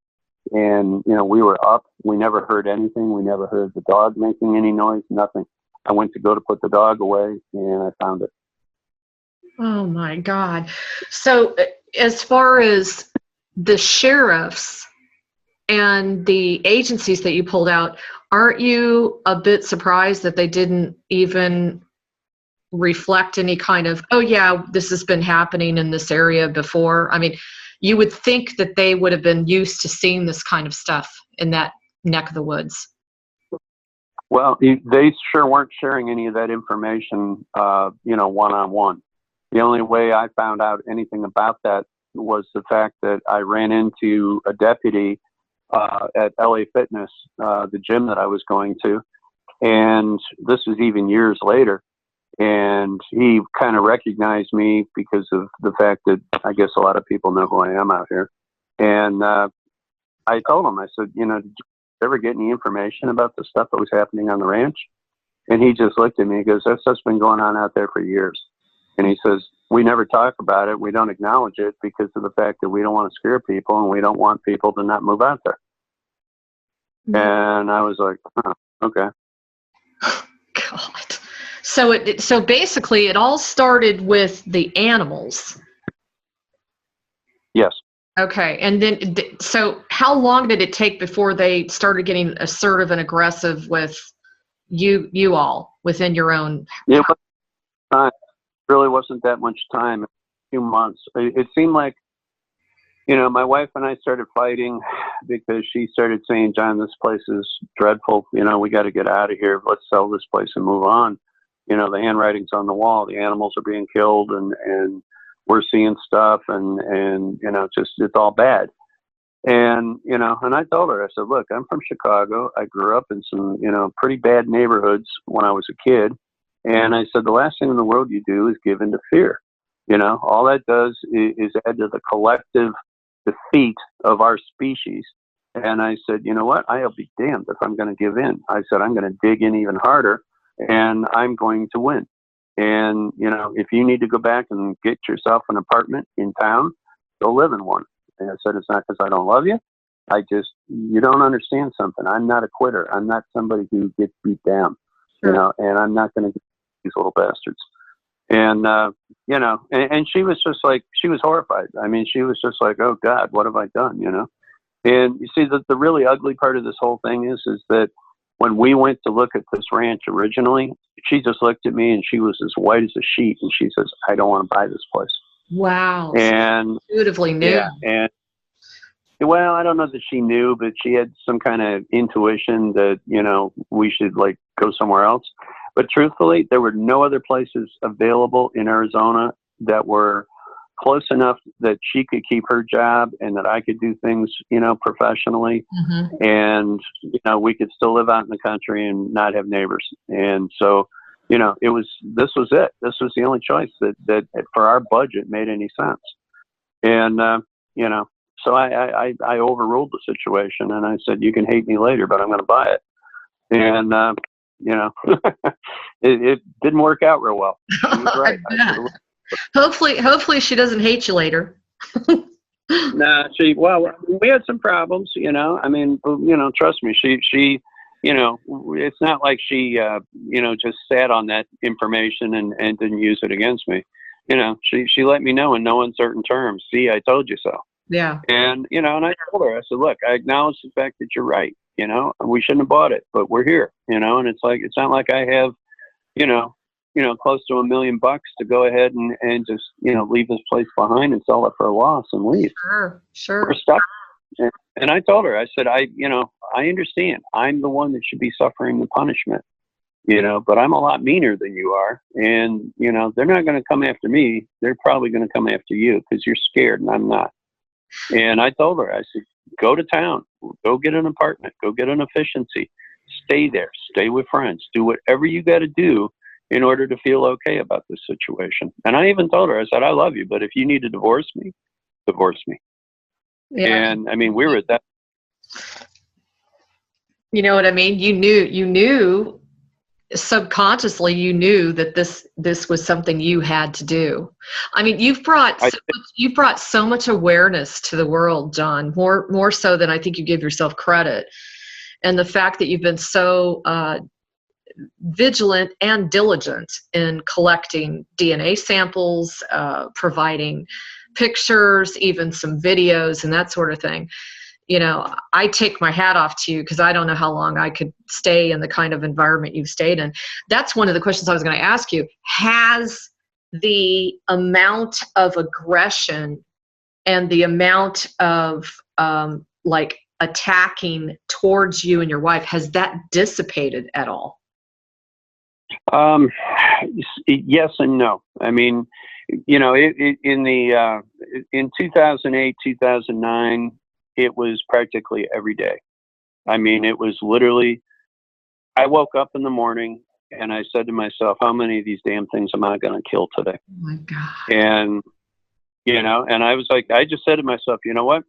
And, we were up. We never heard anything. We never heard the dog making any noise, nothing. I went to go to put the dog away, and I found it. Oh, my God. So as far as the sheriffs and the agencies that you pulled out, aren't you a bit surprised that they didn't even reflect any kind of, oh, yeah, this has been happening in this area before? I mean, you would think that they would have been used to seeing this kind of stuff in that neck of the woods. Well, they sure weren't sharing any of that information, one-on-one. The only way I found out anything about that was the fact that I ran into a deputy at LA Fitness, the gym that I was going to. And this was even years later. And he kind of recognized me because of the fact that I guess a lot of people know who I am out here. And I told him, I said, did you ever get any information about the stuff that was happening on the ranch? And he just looked at me and goes, that stuff's been going on out there for years. And he says, we never talk about it. We don't acknowledge it because of the fact that we don't want to scare people, and we don't want people to not move out there. Mm-hmm. And I was like, oh, okay. God. So basically it all started with the animals. Yes. Okay. And then, so how long did it take before they started getting assertive and aggressive with you all within your own? It was time. Really wasn't that much time. A few months. It seemed like, my wife and I started fighting because she started saying, "John, this place is dreadful. We got to get out of here. Let's sell this place and move on. The handwriting's on the wall. The animals are being killed, and we're seeing stuff, and just it's all bad." And I told her, I said, "Look, I'm from Chicago. I grew up in some, pretty bad neighborhoods when I was a kid. And I said, the last thing in the world you do is give in to fear. All that does is add to the collective defeat of our species." And I said, "You know what? I'll be damned if I'm going to give in." I said, "I'm going to dig in even harder, and I'm going to win. And, if you need to go back and get yourself an apartment in town, go live in one." And I said, "It's not because I don't love you. You don't understand something. I'm not a quitter. I'm not somebody who gets beat down, and I'm not going to get these little bastards." And, and she was just like, she was horrified. I mean, she was just like, "Oh God, what have I done?" And you see that the really ugly part of this whole thing is that when we went to look at this ranch originally, she just looked at me and she was as white as a sheet. And she says, "I don't want to buy this place." Wow. And Beautifully knew. yeah, and well, I don't know that she knew, but she had some kind of intuition that, we should like go somewhere else. But truthfully, there were no other places available in Arizona that were close enough that she could keep her job and that I could do things, professionally. Mm-hmm. And, we could still live out in the country and not have neighbors. And so, this was it. This was the only choice that for our budget made any sense. And, so I overruled the situation and I said, "You can hate me later, but I'm going to buy it." And, it didn't work out real well. She was right. Hopefully she doesn't hate you later. Nah, we had some problems, I mean, trust me, she, it's not like she, just sat on that information and didn't use it against me. She let me know in no uncertain terms. "See, I told you so." Yeah. And, and I told her, I said, "Look, I acknowledge the fact that you're right. We shouldn't have bought it, but we're here, and it's not like I have, close to $1 million to go ahead and just, leave this place behind and sell it for a loss and leave. Sure. We're stuck." And I told her, I said, I understand. I'm the one that should be suffering the punishment, but I'm a lot meaner than you are. And, they're not going to come after me. They're probably going to come after you because you're scared and I'm not. And I told her, I said, "Go to town, go get an apartment, go get an efficiency, stay there, stay with friends, do whatever you got to do in order to feel okay about this situation." And I even told her, I said, "I love you, but if you need to divorce me, divorce me." Yeah. And I mean, we were at that. You know what I mean? You knew subconsciously, you knew that this was something you had to do. I mean, you've brought so much awareness to the world, John, more so than I think you give yourself credit. And the fact that you've been so vigilant and diligent in collecting DNA samples, providing pictures, even some videos and that sort of thing. I take my hat off to you because I don't know how long I could stay in the kind of environment you've stayed in. That's one of the questions I was going to ask you. Has the amount of aggression and the amount of attacking towards you and your wife, has that dissipated at all? Yes and no. I mean, in 2008, 2009, it was practically every day. I mean, it was literally, I woke up in the morning and I said to myself, "How many of these damn things am I going to kill today?" Oh my God. And, and I was like, I just said to myself, "You know what?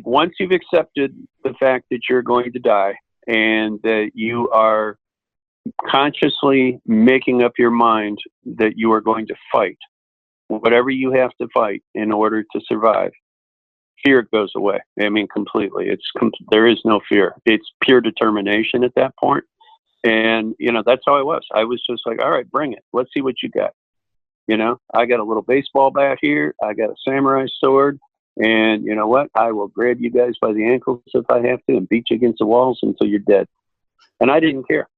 Once you've accepted the fact that you're going to die and that you are consciously making up your mind that you are going to fight whatever you have to fight in order to survive, fear goes away." I mean, completely. There is no fear. It's pure determination at that point. And, that's how I was. I was just like, "All right, bring it. Let's see what you got." I got a little baseball bat here. I got a samurai sword. And you know what? I will grab you guys by the ankles if I have to and beat you against the walls until you're dead. And I didn't care.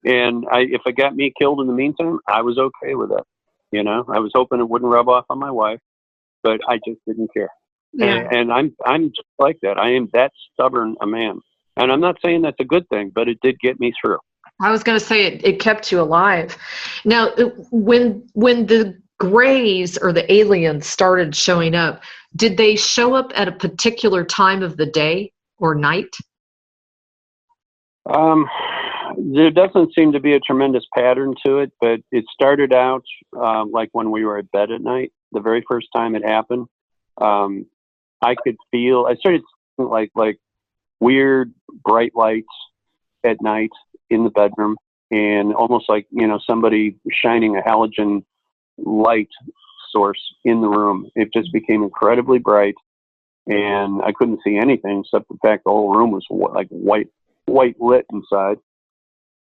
And if it got me killed in the meantime, I was okay with it. You know, I was hoping it wouldn't rub off on my wife, but I just didn't care. Yeah. And I'm just like that. I am that stubborn a man. And I'm not saying that's a good thing, but it did get me through. I was going to say it kept you alive. Now, when the grays or the aliens started showing up, did they show up at a particular time of the day or night? There doesn't seem to be a tremendous pattern to it, but it started out like when we were at bed at night. The very first time it happened, I started seeing like weird bright lights at night in the bedroom, and almost like, you know, somebody shining a halogen light source in the room. It just became incredibly bright, and I couldn't see anything except the fact the whole room was like white lit inside.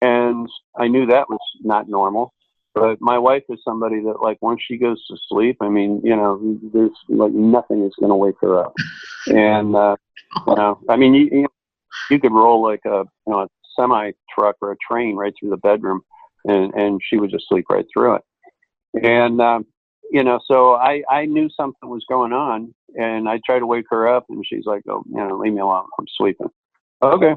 And I knew that was not normal. But my wife is somebody that, like, once she goes to sleep, I mean, you know, there's like nothing is going to wake her up. And, you know, I mean, you could roll like a semi truck or a train right through the bedroom, and she would just sleep right through it. And, you know, so I knew something was going on, and I tried to wake her up, and she's like, "Oh, you know, leave me alone. I'm sleeping." Okay.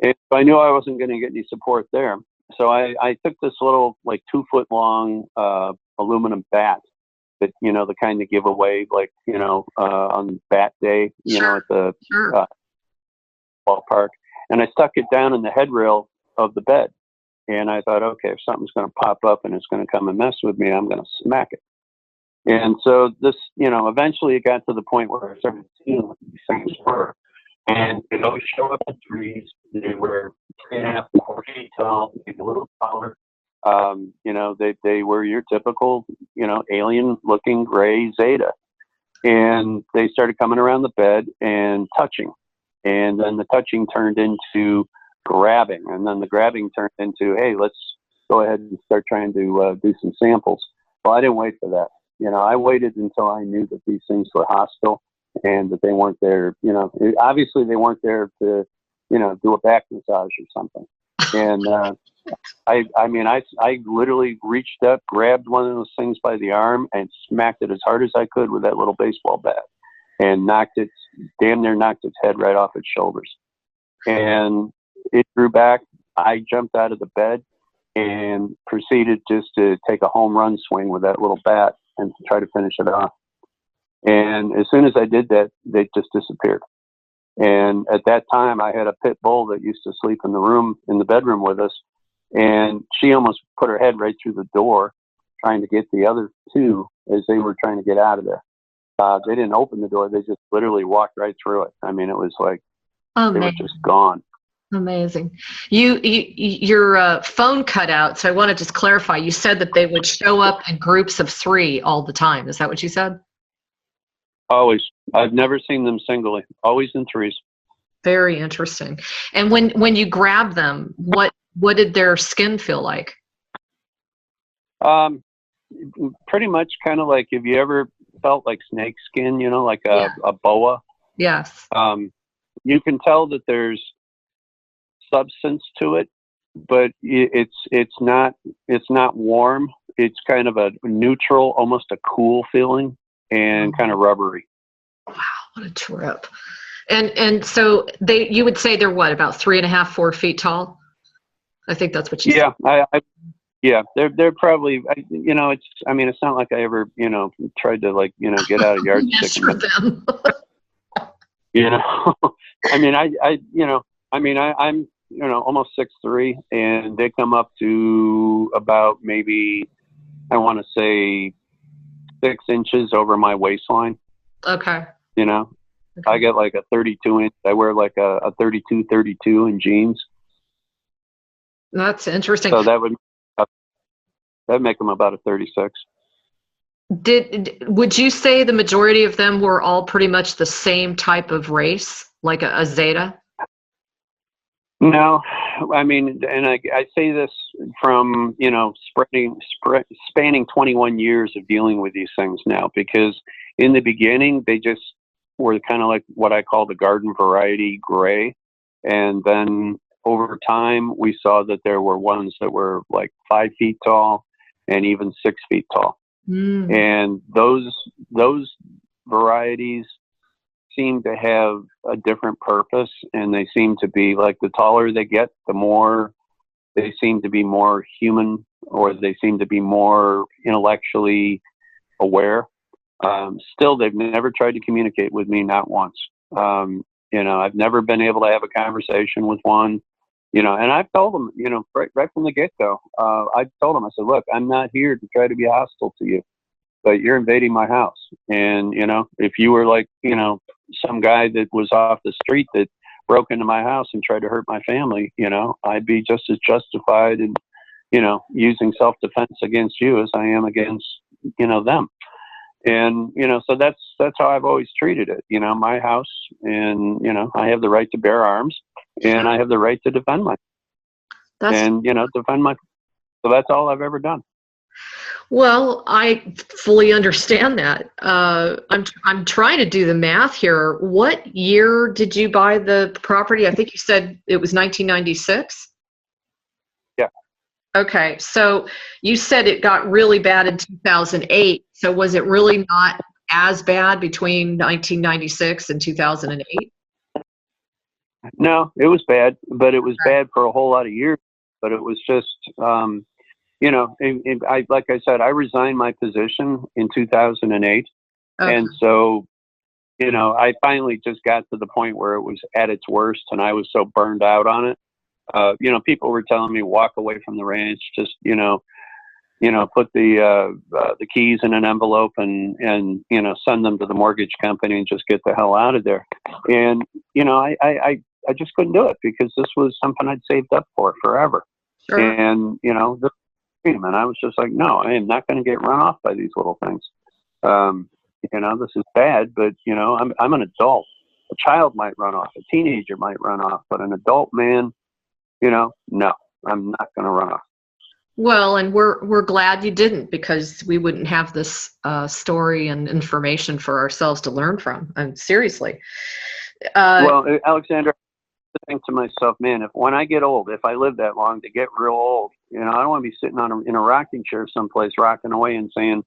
And I knew I wasn't going to get any support there. So I took this little, like, 2-foot long aluminum bat that, you know, the kind of give away, like, you know, on Bat Day, you know, at the ballpark. And I stuck it down in the headrail of the bed. And I thought, okay, if something's going to pop up and it's going to come and mess with me, I'm going to smack it. And so this, you know, eventually it got to the point where I started seeing what these things were. And they always show up in threes. They were 3.5 to 4 feet tall, maybe a little taller. You know, they were your typical, you know, alien-looking gray Zeta. And they started coming around the bed and touching. And then the touching turned into grabbing. And then the grabbing turned into, hey, let's go ahead and start trying to do some samples. Well, I didn't wait for that. You know, I waited until I knew that these things were hostile and that they weren't there. You know, obviously they weren't there to, you know, do a back massage or something. And I mean, I literally reached up, grabbed one of those things by the arm and smacked it as hard as I could with that little baseball bat, and damn near knocked its head right off its shoulders. And it drew back. I jumped out of the bed and proceeded just to take a home run swing with that little bat and to try to finish it off. And as soon as I did that, they just disappeared. And at that time, I had a pit bull that used to sleep in the bedroom with us. And she almost put her head right through the door trying to get the other two as they were trying to get out of there. They didn't open the door. They just literally walked right through it. I mean, it was like they were just gone. Amazing. Your phone cut out, so I want to just clarify. You said that they would show up in groups of 3 all the time. Is that what you said? Always. I've never seen them singly. Always in 3s. Very interesting. And when you grab them, what did their skin feel like? Pretty much kind of like, have you ever felt like snake skin, you know, like a boa? Yes. You can tell that there's substance to it, but it's not warm. It's kind of a neutral, almost a cool feeling, and kind of rubbery. Wow, what a trip. And so you would say they're what, about 3.5, 4 feet tall? I think that's what you said. Yeah, they're probably, you know, it's not like I ever, you know, tried to, like, you know, get out of yardstick for them. You know, I'm, you know, almost 6'3", and they come up to about maybe, I want to say 6 inches over my waistline. Okay. You know, okay. I get like a 32 inch. I wear like a 32 in jeans. That's interesting. So that'd make them about a 36. Would you say the majority of them were all pretty much the same type of race, like a Zeta? No, I mean, and I say this from, you know, spanning 21 years of dealing with these things now, because in the beginning, they just were kind of like what I call the garden variety gray. And then over time, we saw that there were ones that were like 5 feet tall and even 6 feet tall. And those varieties seem to have a different purpose, and they seem to be like, the taller they get, the more they seem to be more human, or they seem to be more intellectually aware. Still, they've never tried to communicate with me, not once. I've never been able to have a conversation with one, and I've told them, right from the get-go, I've told them, I said, look, I'm not here to try to be hostile to you, but you're invading my house. And, if you were like, some guy that was off the street that broke into my house and tried to hurt my family, I'd be just as justified in, using self-defense against you as I am against, them. And, so that's how I've always treated it, my house, and, I have the right to bear arms, and I have the right to defend myself. So that's all I've ever done. Well, I fully understand that. I'm trying to do the math here. What year did you buy the property? I think you said it was 1996. Yeah. Okay, so you said it got really bad in 2008. So was it really not as bad between 1996 and 2008? No, it was bad, but it was bad for a whole lot of years. But it was just, like I said, I resigned my position in 2008. Okay. And so, I finally just got to the point where it was at its worst, and I was so burned out on it. People were telling me, walk away from the ranch, just, put the keys in an envelope and send them to the mortgage company and just get the hell out of there. And, I just couldn't do it, because this was something I'd saved up for forever. Sure. And, the freedom. And I was just like, no, I am not going to get run off by these little things. This is bad, but, I'm an adult. A child might run off, a teenager might run off, but an adult man, no, I'm not going to run off. Well, and we're glad you didn't, because we wouldn't have this story and information for ourselves to learn from. Seriously. Well, Alexandra, I think to myself, man, when I get old, if I live that long, to get real old, I don't want to be sitting in a rocking chair someplace rocking away and saying,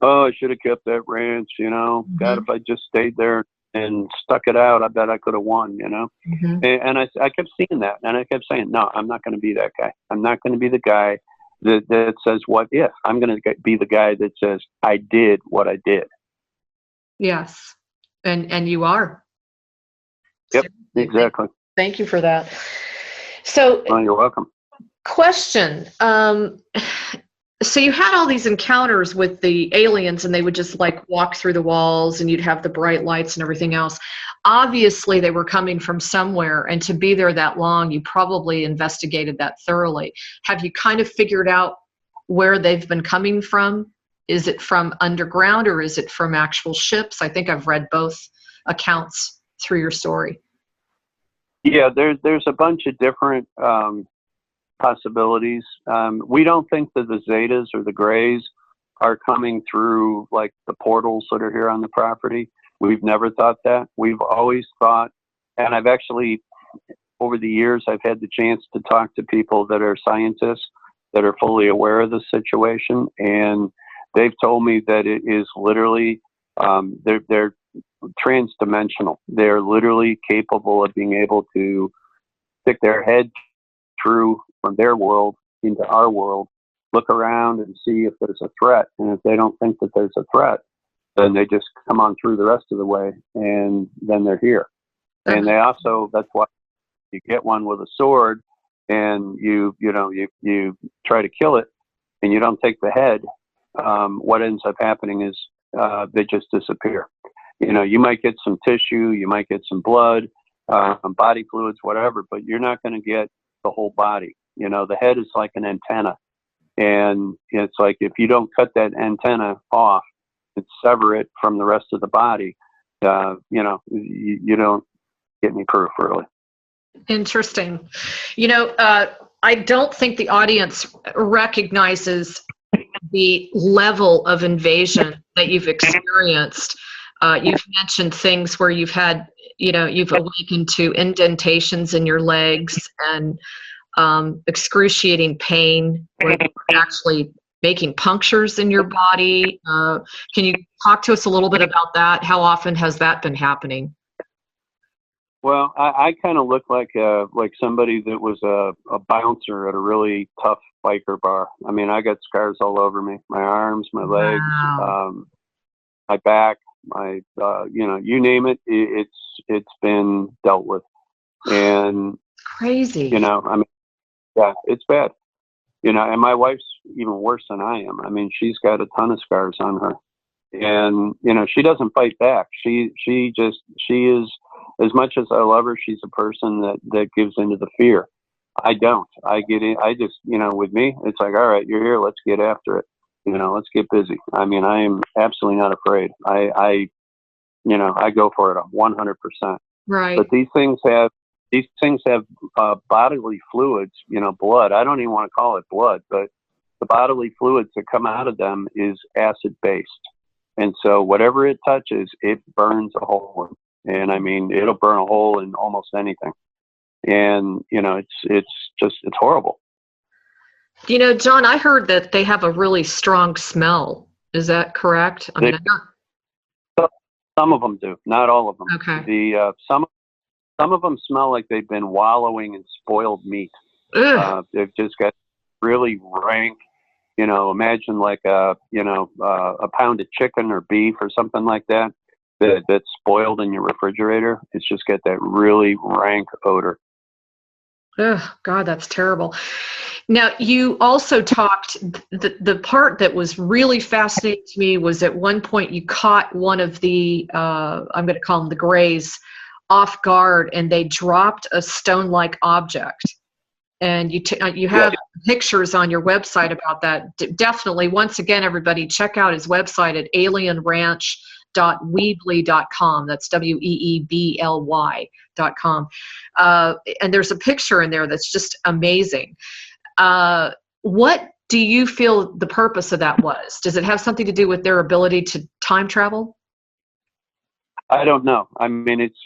oh, I should have kept that ranch, Mm-hmm. God, if I just stayed there and stuck it out, I bet I could have won, Mm-hmm. And I kept seeing that, and I kept saying, no, I'm not going to be that guy. I'm not going to be the guy that says, what if? I'm going to be the guy that says, I did what I did. Yes. And you are. Yep, exactly. Thank you for that. So, well, you're welcome. Question. So you had all these encounters with the aliens, and they would just like walk through the walls, and you'd have the bright lights and everything else. Obviously, they were coming from somewhere, and to be there that long, you probably investigated that thoroughly. Have you kind of figured out where they've been coming from? Is it from underground, or is it from actual ships? I think I've read both accounts through your story. Yeah, there's a bunch of different possibilities. We don't think that the Zetas or the Greys are coming through like the portals that are here on the property. We've never thought that. We've always thought, and I've actually, over the years, I've had the chance to talk to people that are scientists that are fully aware of the situation, and they've told me that it is literally, they're transdimensional. They're literally capable of being able to stick their head through from their world into our world, look around and see if there's a threat. And if they don't think that there's a threat, then they just come on through the rest of the way, and then they're here. And they also, that's why you get one with a sword and you try to kill it and you don't take the head. What ends up happening is they just disappear. You might get some tissue, you might get some blood, body fluids, whatever, but you're not going to get the whole body. The head is like an antenna, and it's like if you don't cut that antenna off and sever it from the rest of the body, you don't get any proof, really. Interesting. I don't think the audience recognizes the level of invasion that you've experienced. You've mentioned things where you've had, you've awakened to indentations in your legs and excruciating pain where you're actually making punctures in your body. Can you talk to us a little bit about that? How often has that been happening? Well, I kind of look like somebody that was a bouncer at a really tough biker bar. I mean, I got scars all over me, my arms, my legs, Wow. my back, my you name it. It's been dealt with, and Crazy. I mean, yeah, it's bad. And my wife's even worse than I am. I mean, she's got a ton of scars on her, and she doesn't fight back. She is, as much as I love her, she's a person that gives into the fear. I don't. I get in. I just, with me, it's like, all right, you're here. Let's get after it. Let's get busy. I mean, I am absolutely not afraid. I go for it 100%. Right. But these things have bodily fluids, blood. I don't even want to call it blood, but the bodily fluids that come out of them is acid based. And so whatever it touches, it burns a hole in. And I mean, it'll burn a hole in almost anything. And, it's horrible. John, I heard that they have a really strong smell. Is that correct? I mean, some of them do, not all of them. Okay. Some of them smell like they've been wallowing in spoiled meat. They've just got really rank, imagine like a pound of chicken or beef or something like that's spoiled in your refrigerator. It's just got that really rank odor. Oh, God, that's terrible. Now, you also talked, the part that was really fascinating to me was at one point you caught one of the, I'm going to call them the Greys, off guard, and they dropped a stone-like object. And you have pictures on your website about that. Definitely, once again, everybody, check out his website at alienranch.weebly.com. That's WEEBLY.com. And there's a picture in there that's just amazing. What do you feel the purpose of that was? Does it have something to do with their ability to time travel? I don't know. I mean, it's,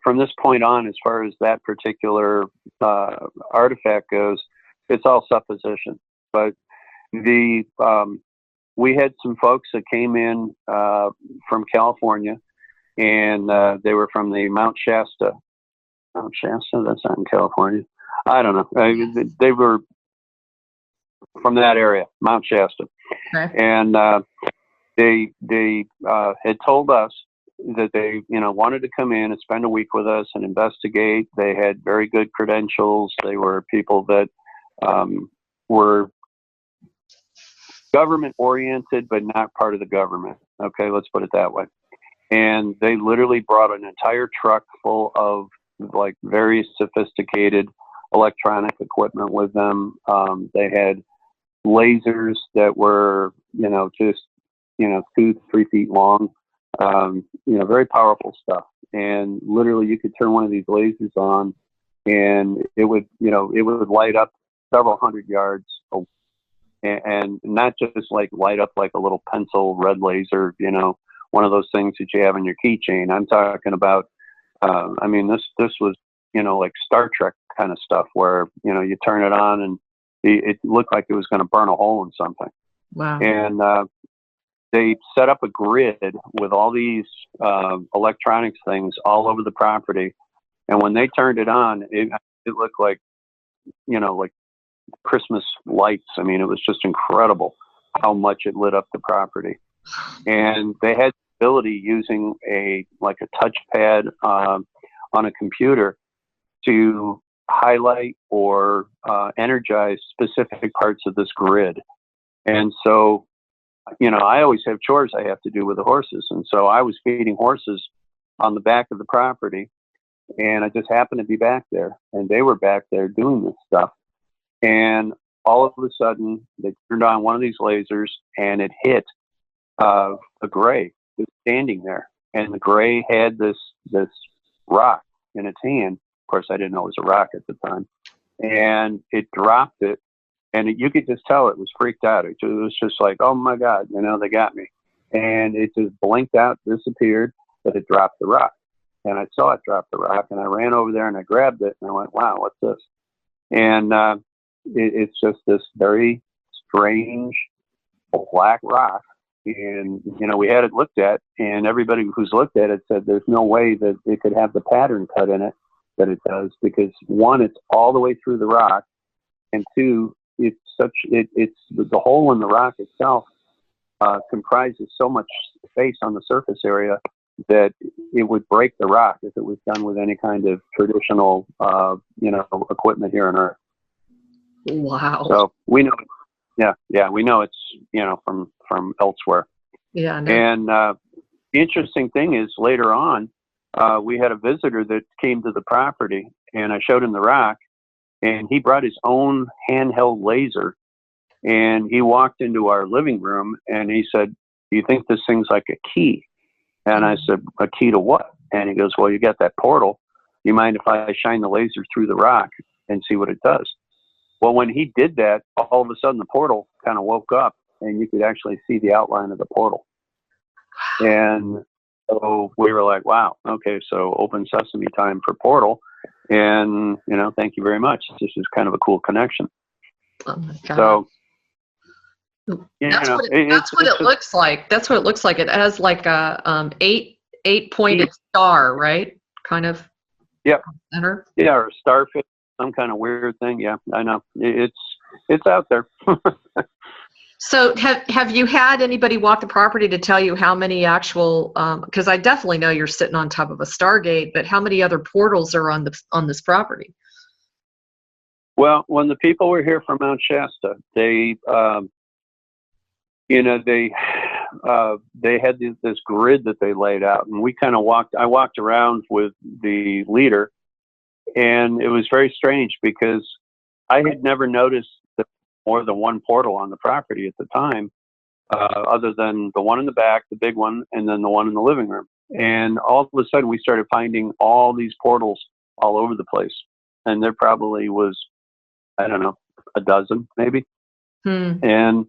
from this point on, as far as that particular artifact goes, it's all supposition. But we had some folks that came in from California, and they were from the Mount Shasta. Mount Shasta? That's not in California. I don't know. They were from that area, Mount Shasta. Okay. And they had told us that they, wanted to come in and spend a week with us and investigate. They had very good credentials. They were people that were government oriented, but not part of the government. Okay, let's put it that way. And they literally brought an entire truck full of like very sophisticated electronic equipment with them. They had lasers that were, just, 2-3 feet long. Very powerful stuff. And literally you could turn one of these lasers on and it would light up several hundred yards away. And not just like light up like a little pencil red laser, one of those things that you have in your keychain. I'm talking about, this was, like Star Trek kind of stuff where, you turn it on and it looked like it was going to burn a hole in something. Wow. And, they set up a grid with all these electronics things all over the property. And when they turned it on, it looked like, like Christmas lights. I mean, it was just incredible how much it lit up the property. And they had the ability using a touchpad on a computer to highlight or energize specific parts of this grid. And so, I always have chores I have to do with the horses. And so I was feeding horses on the back of the property, and I just happened to be back there, and they were back there doing this stuff. And all of a sudden they turned on one of these lasers and it hit a gray just standing there. And the gray had this rock in its hand. Of course, I didn't know it was a rock at the time. And it dropped it. And you could just tell it was freaked out. It was just like, oh my God, they got me. and it just blinked out, disappeared, but it dropped the rock. And I saw it drop the rock, and I ran over there and I grabbed it, and I went, wow, what's this? And it's just this very strange black rock. And, you know, we had it looked at, and everybody who's looked at it said there's no way that it could have the pattern cut in it that it does, because one, it's all the way through the rock, and two, it's the hole in the rock itself comprises so much space on the surface area that it would break the rock if it was done with any kind of traditional, equipment here on Earth. Wow. So we know, we know it's, from elsewhere. Yeah. No. And the interesting thing is, later on, we had a visitor that came to the property, and I showed him the rock, and he brought his own handheld laser, and he walked into our living room, and he said, "Do you think this thing's like a key?" And I said, "A key to what?" And he goes, "Well, you got that portal. You mind if I shine the laser through the rock and see what it does?" Well, when he did that, all of a sudden the portal kind of woke up, and you could actually see the outline of the portal. And so we were like, wow, okay, so open sesame time for portal. And, thank you very much. This is kind of a cool connection. Oh my God. So, that's what it looks like. That's what it looks like. It has like a eight-pointed star, right? Kind of. Yep. Center. Yeah, or a starfish, some kind of weird thing. Yeah, I know. It's out there. So have you had anybody walk the property to tell you how many actual, because I definitely know you're sitting on top of a Stargate, but how many other portals are on this property? Well, when the people were here from Mount Shasta, they had this grid that they laid out, and we kind of I walked around with the leader, and it was very strange because I had never noticed more than one portal on the property at the time, other than the one in the back, the big one, and then the one in the living room. And all of a sudden we started finding all these portals all over the place. And there probably was, I don't know, a dozen maybe. And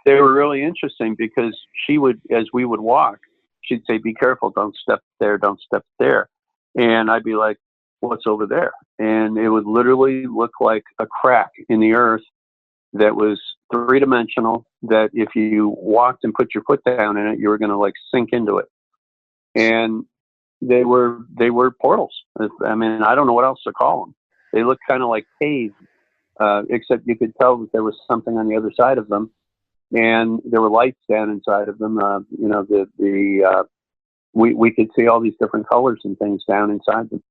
they were really interesting because she would, as we would walk, she'd say, "Be careful, don't step there, don't step there." And I'd be like, "What's over there?" And it would literally look like a crack in the earth that was three-dimensional, that if you walked and put your foot down in it, you were going to like sink into it. And they were portals. I mean, I don't know what else to call them. They looked kind of like caves, except you could tell that there was something on the other side of them, and there were lights down inside of them. We could see all these different colors and things down inside them.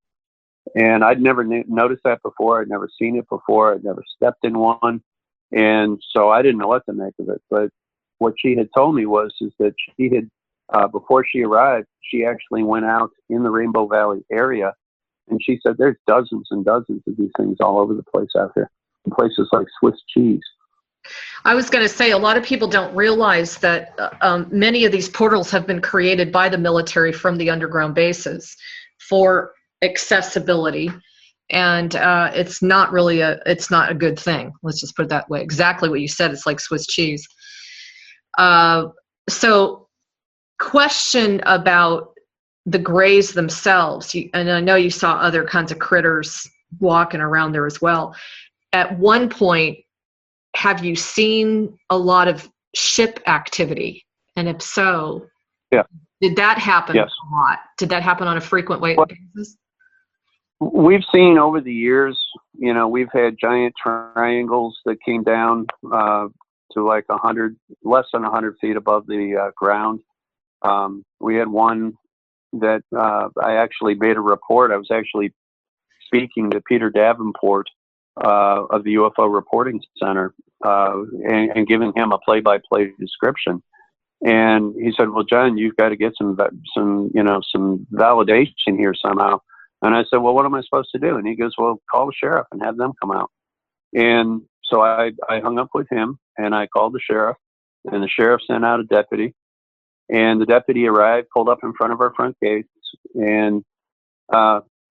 And I'd never noticed that before. I'd never seen it before. I'd never stepped in one. And so I didn't know what to make of it. But what she had told me is that she had, before she arrived, she actually went out in the Rainbow Valley area, and she said there's dozens and dozens of these things all over the place out there, in places like Swiss cheese. I was going to say, a lot of people don't realize that many of these portals have been created by the military from the underground bases for accessibility. And it's not a good thing. Let's just put it that way. Exactly what you said. It's like Swiss cheese. So question about the grays themselves. And I know you saw other kinds of critters walking around there as well. At one point, have you seen a lot of ship activity? And if so, did that happen a lot? Did that happen on a frequent basis? We've seen over the years, we've had giant triangles that came down to like less than 100 feet above the ground. We had one that I actually made a report. I was actually speaking to Peter Davenport of the UFO Reporting Center and giving him a play-by-play description. And he said, "Well, John, you've got to get some validation here somehow." And I said, "Well, what am I supposed to do?" And he goes, "Well, call the sheriff and have them come out." And so I hung up with him, and I called the sheriff, and the sheriff sent out a deputy. And the deputy arrived, pulled up in front of our front gates, and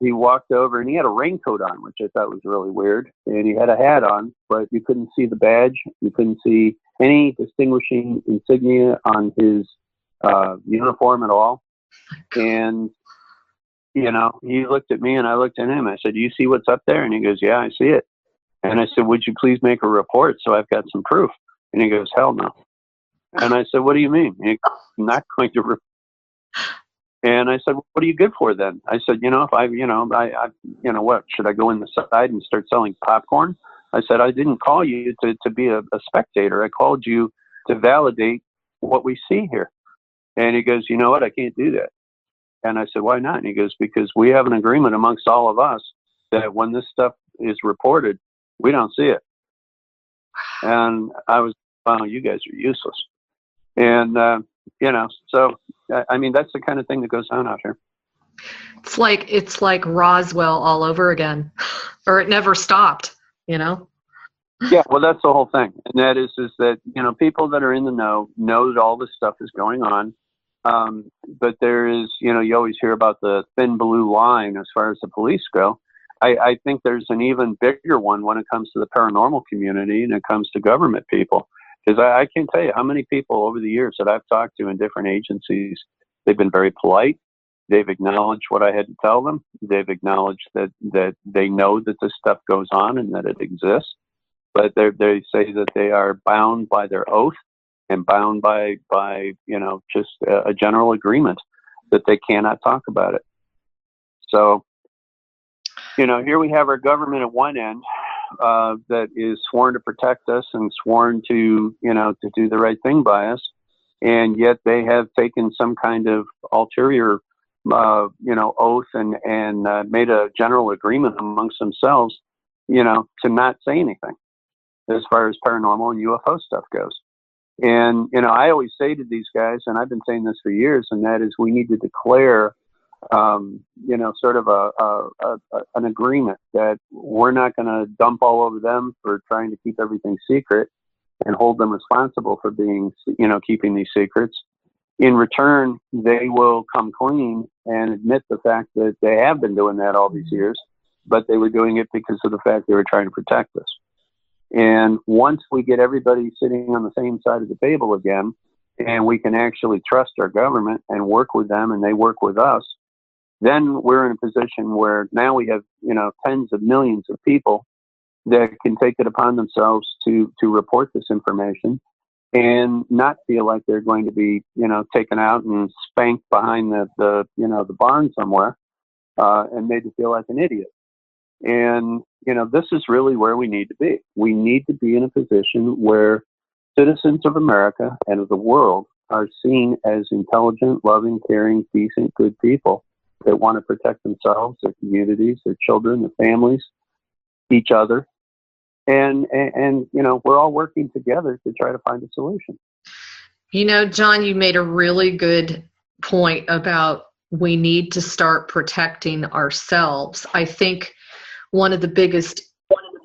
he walked over, and he had a raincoat on, which I thought was really weird. And he had a hat on, but you couldn't see the badge. You couldn't see any distinguishing insignia on his uniform at all. And, you know, he looked at me and I looked at him. I said, "Do you see what's up there?" And he goes, "Yeah, I see it." And I said, "Would you please make a report so I've got some proof?" And he goes, "Hell no." And I said, "What do you mean?" And he goes, "I'm not going to." And I said, "What are you good for then?" I said, "You know, if I, you know, you know what, should I go in the side and start selling popcorn?" I said, "I didn't call you to be a spectator. I called you to validate what we see here." And he goes, "You know what? I can't do that." And I said, "Why not?" And he goes, "Because we have an agreement amongst all of us that when this stuff is reported, we don't see it." And I was, "Wow, you guys are useless." And, you know, so, I mean, that's the kind of thing that goes on out here. It's like Roswell all over again, or it never stopped, you know? Yeah, well, that's the whole thing. And that is that, you know, people that are in the know that all this stuff is going on. But there is, you know, you always hear about the thin blue line as far as the police go. I think there's an even bigger one when it comes to the paranormal community and it comes to government people. Because I can't tell you how many people over the years that I've talked to in different agencies, they've been very polite. They've acknowledged what I had to tell them. They've acknowledged that they know that this stuff goes on and that it exists. But they say that they are bound by their oath and bound by you know, just a general agreement that they cannot talk about it. So, you know, here we have our government at one end that is sworn to protect us and sworn to, you know, to do the right thing by us, and yet they have taken some kind of ulterior, you know, oath and made a general agreement amongst themselves, you know, to not say anything as far as paranormal and UFO stuff goes. And, you know, I always say to these guys, and I've been saying this for years, and that is we need to declare, you know, sort of an agreement that we're not going to dump all over them for trying to keep everything secret and hold them responsible for being, you know, keeping these secrets. In return, they will come clean and admit the fact that they have been doing that all these years, but they were doing it because of the fact they were trying to protect us. And once we get everybody sitting on the same side of the table again, and we can actually trust our government and work with them and they work with us, then we're in a position where now we have, you know, tens of millions of people that can take it upon themselves to report this information and not feel like they're going to be, you know, taken out and spanked behind the you know, the barn somewhere and made to feel like an idiot. And, you know, this is really where we need to be. We need to be in a position where citizens of America and of the world are seen as intelligent, loving, caring, decent, good people that want to protect themselves, their communities, their children, their families, each other. And you know, we're all working together to try to find a solution. You know, John, you made a really good point about we need to start protecting ourselves. I think one of the biggest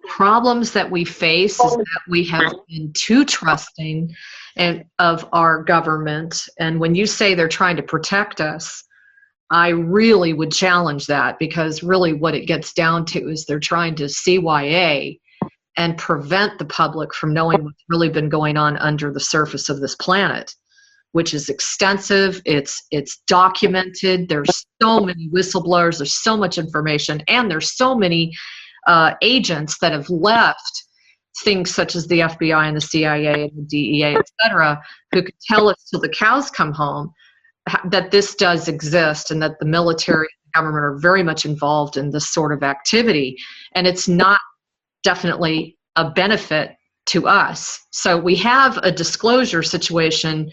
problems that we face is that we have been too trusting of our government. And when you say they're trying to protect us, I really would challenge that, because really what it gets down to is they're trying to CYA and prevent the public from knowing what's really been going on under the surface of this planet, which is extensive. It's documented. There's so many whistleblowers. There's so much information, and there's so many agents that have left things such as the FBI and the CIA and the DEA, et cetera, who could tell us till the cows come home that this does exist and that the military and government are very much involved in this sort of activity. And it's not definitely a benefit to us. So we have a disclosure situation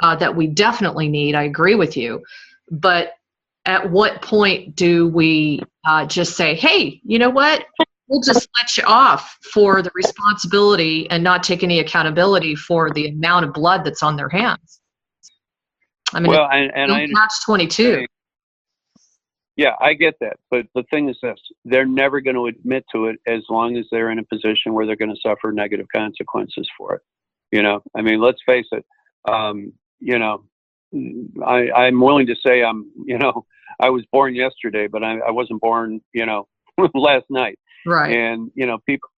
that we definitely need. I agree with you. But at what point do we just say, hey, you know what? We'll just let you off for the responsibility and not take any accountability for the amount of blood that's on their hands? I mean, well, and I March 22. Yeah, I get that. But the thing is this, they're never going to admit to it as long as they're in a position where they're going to suffer negative consequences for it. You know, I mean, let's face it. You know, I'm willing to say you know, I was born yesterday, but I wasn't born, you know, last night. Right. And, you know, people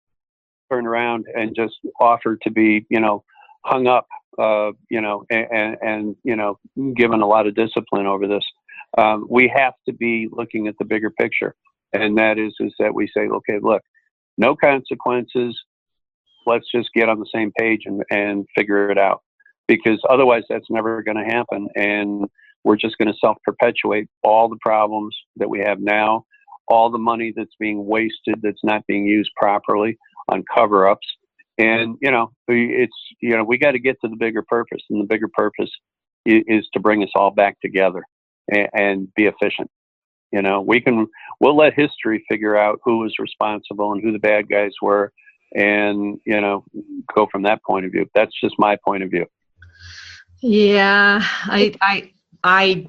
turn around and just offer to be, you know, hung up and given a lot of discipline over this. We have to be looking at the bigger picture, and that is that we say, okay, look, no consequences. Let's just get on the same page and figure it out, because otherwise that's never going to happen, and we're just going to self-perpetuate all the problems that we have now, all the money that's being wasted, that's not being used properly on cover-ups. And, we got to get to the bigger purpose, and the bigger purpose is to bring us all back together and be efficient. We'll let history figure out who was responsible and who the bad guys were, and, go from that point of view. That's just my point of view. Yeah, I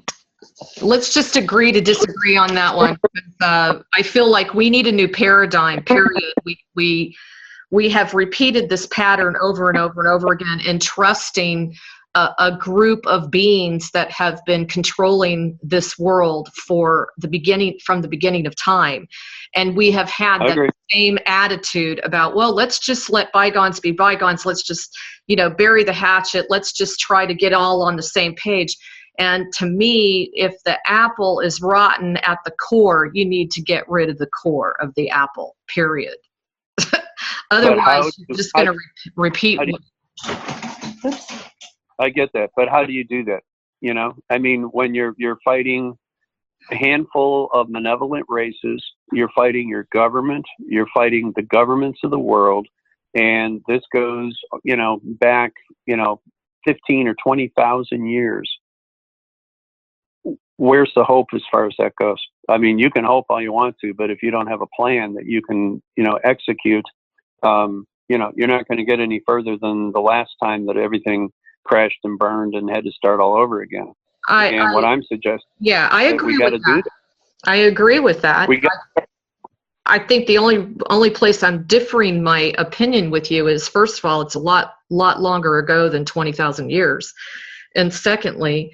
let's just agree to disagree on that one. I feel like we need a new paradigm, period. We have repeated this pattern over and over and over again, entrusting a group of beings that have been controlling this world from the beginning of time. And we have had that same attitude about, well, let's just let bygones be bygones. Let's just, bury the hatchet. Let's just try to get all on the same page. And to me, if the apple is rotten at the core, you need to get rid of the core of the apple, period. Otherwise, you're just going to repeat. I get that, but how do you do that? When you're fighting a handful of malevolent races, you're fighting your government, you're fighting the governments of the world, and this goes, back, 15 or 20,000 years. Where's the hope as far as that goes? You can hope all you want to, but if you don't have a plan that you can, execute, you're not going to get any further than the last time that everything crashed and burned and had to start all over again. What I'm suggesting, I agree with that. I agree with that. I think the only place I'm differing my opinion with you is, first of all, it's a lot longer ago than 20,000 years, and secondly,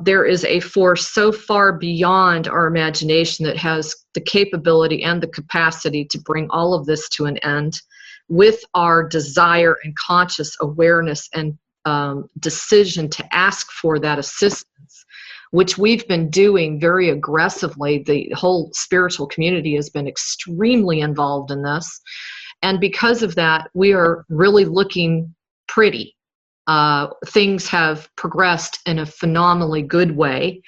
there is a force so far beyond our imagination that has the capability and the capacity to bring all of this to an end with our desire and conscious awareness and decision to ask for that assistance, which we've been doing very aggressively. The whole spiritual community has been extremely involved in this. And because of that, we are really looking pretty. Things have progressed in a phenomenally good way,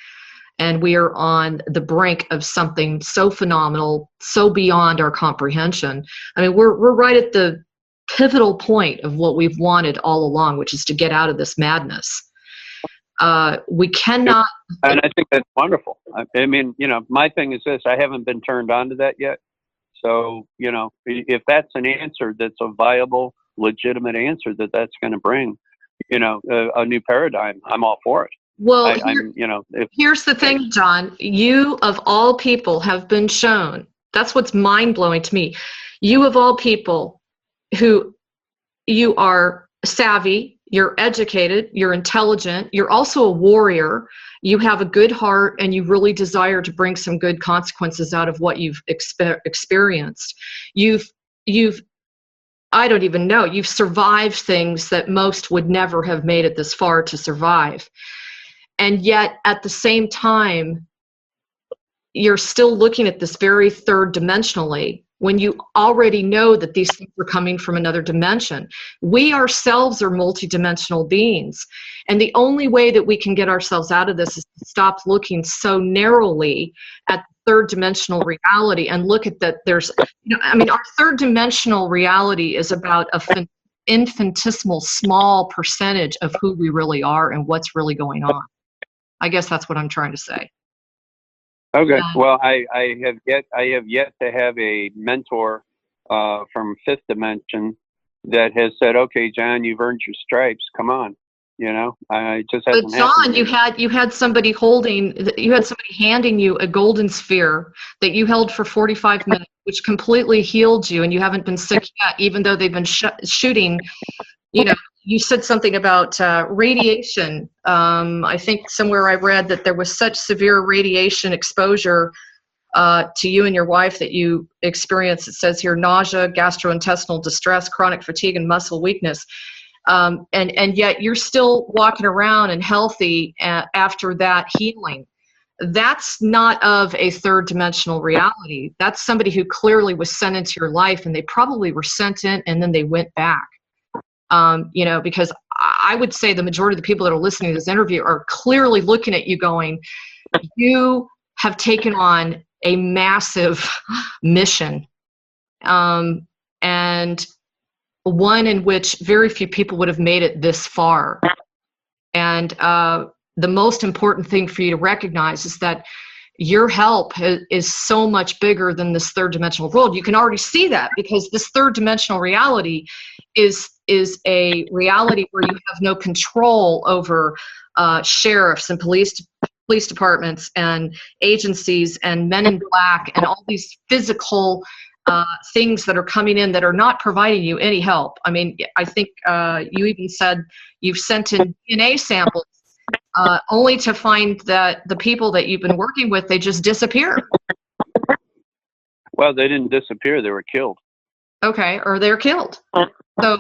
and we are on the brink of something so phenomenal, so beyond our comprehension. We're right at the pivotal point of what we've wanted all along, which is to get out of this madness. We cannot. And I think that's wonderful. My thing is this: I haven't been turned on to that yet. So, if that's an answer, that's a viable, legitimate answer that's going to bring, a new paradigm, I'm all for it. Well, here's the thing, John. You, of all people, have been shown. That's what's mind-blowing to me. You, of all people, you are savvy, you're educated, you're intelligent, you're also a warrior, you have a good heart, and you really desire to bring some good consequences out of what you've experienced. You've I don't even know, you've survived things that most would never have made it this far to survive. And yet, at the same time, you're still looking at this very third dimensionally, when you already know that these things are coming from another dimension. We ourselves are multidimensional beings. And the only way that we can get ourselves out of this is to stop looking so narrowly at third dimensional reality and look at that there's, our third dimensional reality is about a infinitesimal small percentage of who we really are and what's really going on. I guess that's what I'm trying to say. Okay. Well, I have yet to have a mentor from fifth dimension that has said, "Okay, John, you've earned your stripes. Come on." I just hasn't. But John, you had somebody handing you a golden sphere that you held for 45 minutes, which completely healed you, and you haven't been sick yet, even though they've been shooting. You said something about radiation. I think somewhere I read that there was such severe radiation exposure to you and your wife that you experienced, it says here, nausea, gastrointestinal distress, chronic fatigue, and muscle weakness. and yet you're still walking around and healthy after that healing. That's not of a third dimensional reality. That's somebody who clearly was sent into your life, and they probably were sent in and then they went back. Because I would say the majority of the people that are listening to this interview are clearly looking at you going, you have taken on a massive mission, and one in which very few people would have made it this far. And the most important thing for you to recognize is that your help is so much bigger than this third dimensional world. You can already see that, because this third dimensional reality is a reality where you have no control over sheriffs and police departments and agencies and men in black and all these physical things that are coming in that are not providing you any help. I mean, I think you even said you've sent in DNA samples only to find that the people that you've been working with, they just disappear. Well, they didn't disappear. They were killed. Okay, or they're killed. So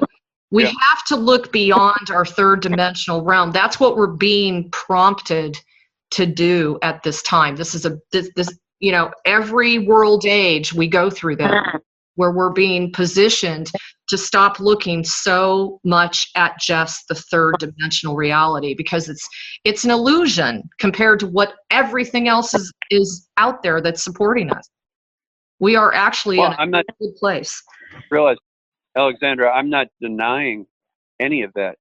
we have to look beyond our third dimensional realm. That's what we're being prompted to do at this time. This is every world age we go through that, where we're being positioned to stop looking so much at just the third dimensional reality, because it's an illusion compared to what everything else is out there that's supporting us. We are actually in a good place. Realize, Alexandra, I'm not denying any of that.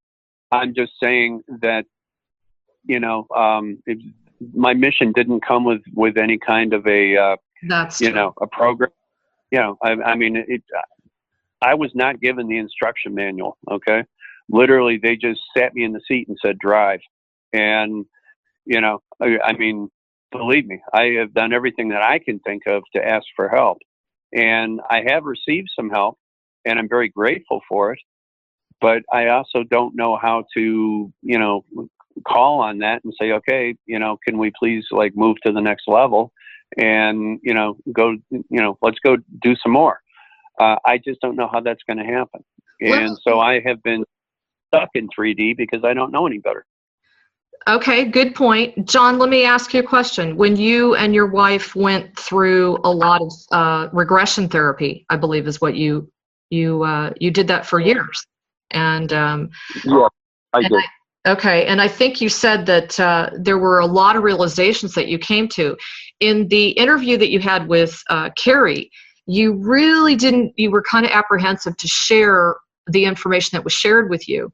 I'm just saying that, my mission didn't come with any kind of a, a program. I was not given the instruction manual. Okay. Literally, they just sat me in the seat and said, drive. And, believe me, I have done everything that I can think of to ask for help. And I have received some help, and I'm very grateful for it. But I also don't know how to, call on that and say, okay, can we please move to the next level and, go, let's go do some more. I just don't know how that's going to happen. And so I have been stuck in 3D because I don't know any better. Okay, good point. John, let me ask you a question. When you and your wife went through a lot of regression therapy, I believe is what you did that for years. And yeah, I did. Okay, and I think you said that there were a lot of realizations that you came to. In the interview that you had with Carrie, you really didn't, you were kind of apprehensive to share the information that was shared with you.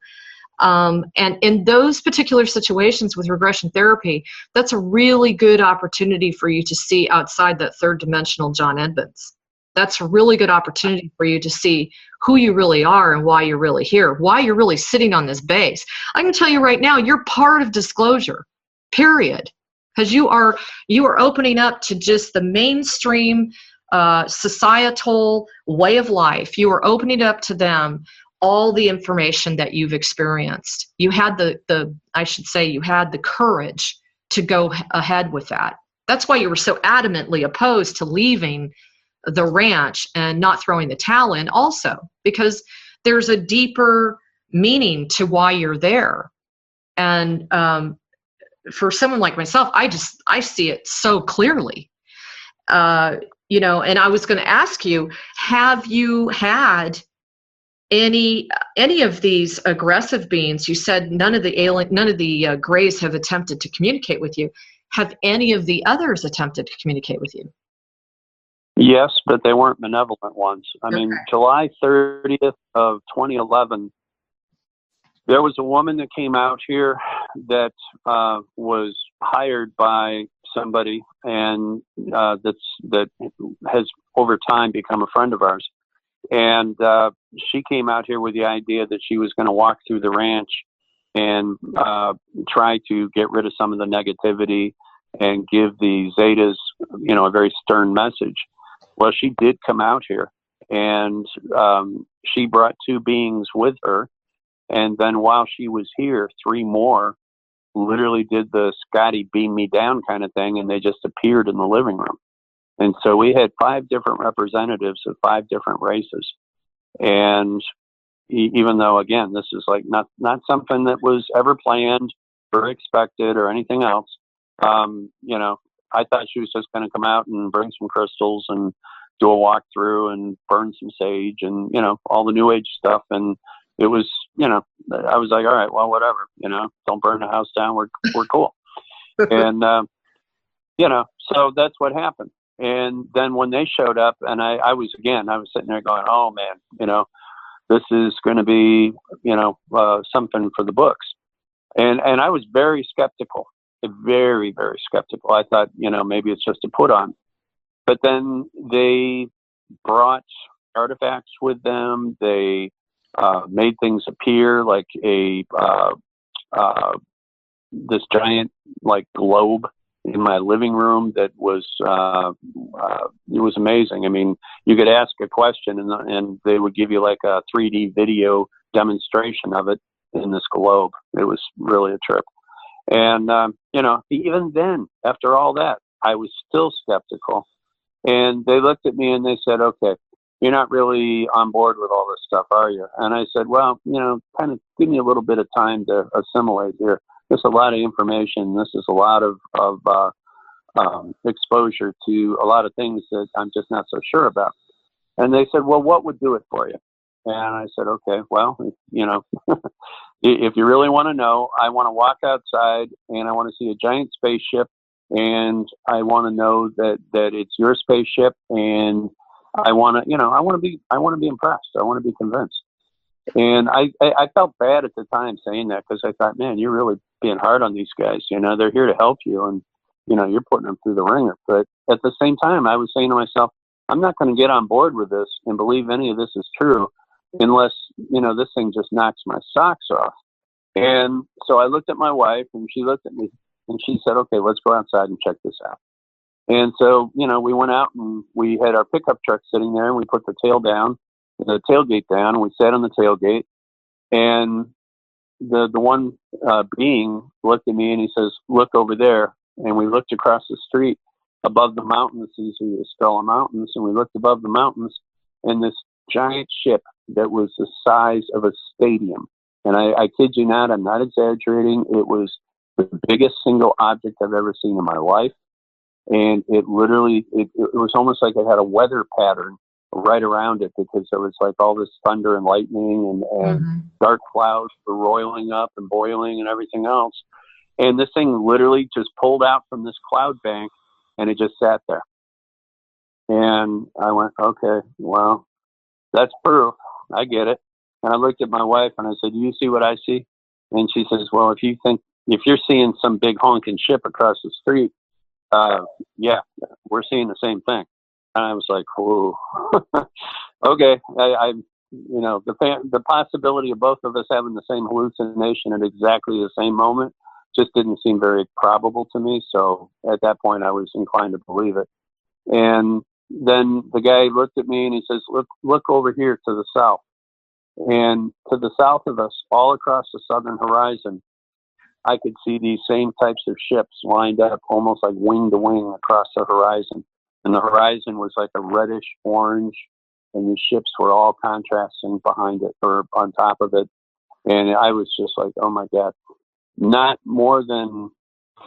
And in those particular situations with regression therapy, that's a really good opportunity for you to see outside that third dimensional John Edmonds. That's a really good opportunity for you to see who you really are and why you're really here, why you're really sitting on this base. I can tell you right now, you're part of disclosure, period. Because you are opening up to just the mainstream societal way of life. You are opening up to them all the information that you've experienced. You had you had the courage to go ahead with that. That's why you were so adamantly opposed to leaving the ranch and not throwing the towel in also, because there's a deeper meaning to why you're there. And for someone like myself, I see it so clearly. And I was going to ask you, have you had any of these aggressive beings? You said none of the Greys have attempted to communicate with you. Have any of the others attempted to communicate with you? Yes, but they weren't benevolent ones. I mean, July 30th of 2011, there was a woman that came out here that was hired by somebody, and that has over time become a friend of ours. And she came out here with the idea that she was going to walk through the ranch and try to get rid of some of the negativity and give the Zetas, a very stern message. Well, she did come out here, and she brought 2 beings with her. And then while she was here, 3 more literally did the Scotty beam me down kind of thing, and they just appeared in the living room. And so we had 5 different representatives of 5 different races. And even though, again, this is like not something that was ever planned or expected or anything else. You know, I thought she was just going to come out and bring some crystals and do a walkthrough and burn some sage and, you know, all the new age stuff. And it was, you know, I was like, all right, well, whatever, you know, don't burn the house down. We're cool. And, you know, so that's what happened. And then when they showed up, and I was sitting there going, oh man, you know, this is going to be, you know, something for the books. And I was very skeptical, very, very skeptical. I thought, you know, maybe it's just a put on. But then they brought artifacts with them. They made things appear like this giant like globe in my living room that was it was amazing. I mean, you could ask a question and they would give you like a 3D video demonstration of it in this globe. It was really a trip. And you know, even then, after all that, I was still skeptical. And they looked at me and they said, okay, you're not really on board with all this stuff, are you? And I said, well, you know, kind of give me a little bit of time to assimilate here. There's a lot of information. This is a lot of exposure to a lot of things that I'm just not so sure about. And they said, well, what would do it for you? And I said, okay, well, you know, if you really want to know, I want to walk outside and I want to see a giant spaceship, and I want to know that it's your spaceship, and I want to, you know, I want to be impressed. I want to be convinced. And I felt bad at the time saying that, because I thought, man, you're really being hard on these guys. You know, they're here to help you, and you know, you're putting them through the ringer. But at the same time, I was saying to myself, I'm not going to get on board with this and believe any of this is true unless, you know, this thing just knocks my socks off. And so I looked at my wife, and she looked at me, and she said, okay, let's go outside and check this out. And so, you know, we went out and we had our pickup truck sitting there, and we put the tailgate down, and we sat on the tailgate. And the one being looked at me and he says, look over there. And we looked across the street above the mountains. These are the Stella Mountains. And we looked above the mountains, and this giant ship that was the size of a stadium. And I kid you not, I'm not exaggerating. It was the biggest single object I've ever seen in my life. And it literally, it was almost like it had a weather pattern right around it, because there was like all this thunder and lightning and dark clouds were roiling up and boiling and everything else. And this thing literally just pulled out from this cloud bank, and it just sat there. And I went, okay, well, that's proof. I get it. And I looked at my wife and I said, do you see what I see? And she says, well, if you're seeing some big honking ship across the street, yeah, we're seeing the same thing. And I was like, whoa, okay. I you know, the possibility of both of us having the same hallucination at exactly the same moment just didn't seem very probable to me. So at that point, I was inclined to believe it. And then the guy looked at me and he says, look over here to the south. And to the south of us, all across the southern horizon, I could see these same types of ships lined up almost like wing to wing across the horizon. And the horizon was like a reddish orange, and these ships were all contrasting behind it or on top of it. And I was just like, oh my God. Not more than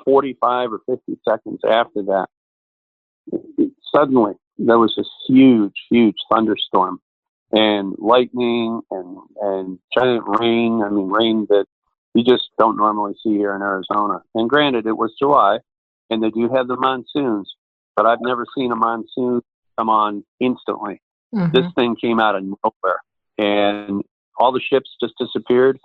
45 or 50 seconds after that, suddenly there was this huge, huge thunderstorm and lightning and giant rain. I mean, rain that you just don't normally see here in Arizona. And granted, it was July, and they do have the monsoons, but I've never seen a monsoon come on instantly. This thing came out of nowhere, and all the ships just disappeared.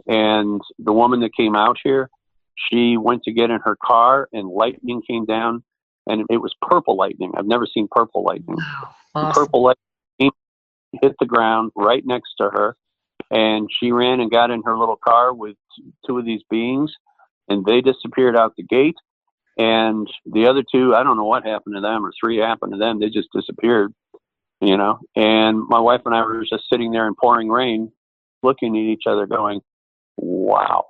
And the woman that came out here, she went to get in her car, and lightning came down, and it was purple lightning. I've never seen purple lightning. Wow. Awesome. Purple lightning hit the ground right next to her, and she ran and got in her little car with two of these beings, and they disappeared out the gate. And the other two, I don't know what happened to them, or three happened to them. They just disappeared, you know. And my wife and I were just sitting there in pouring rain, looking at each other going, wow,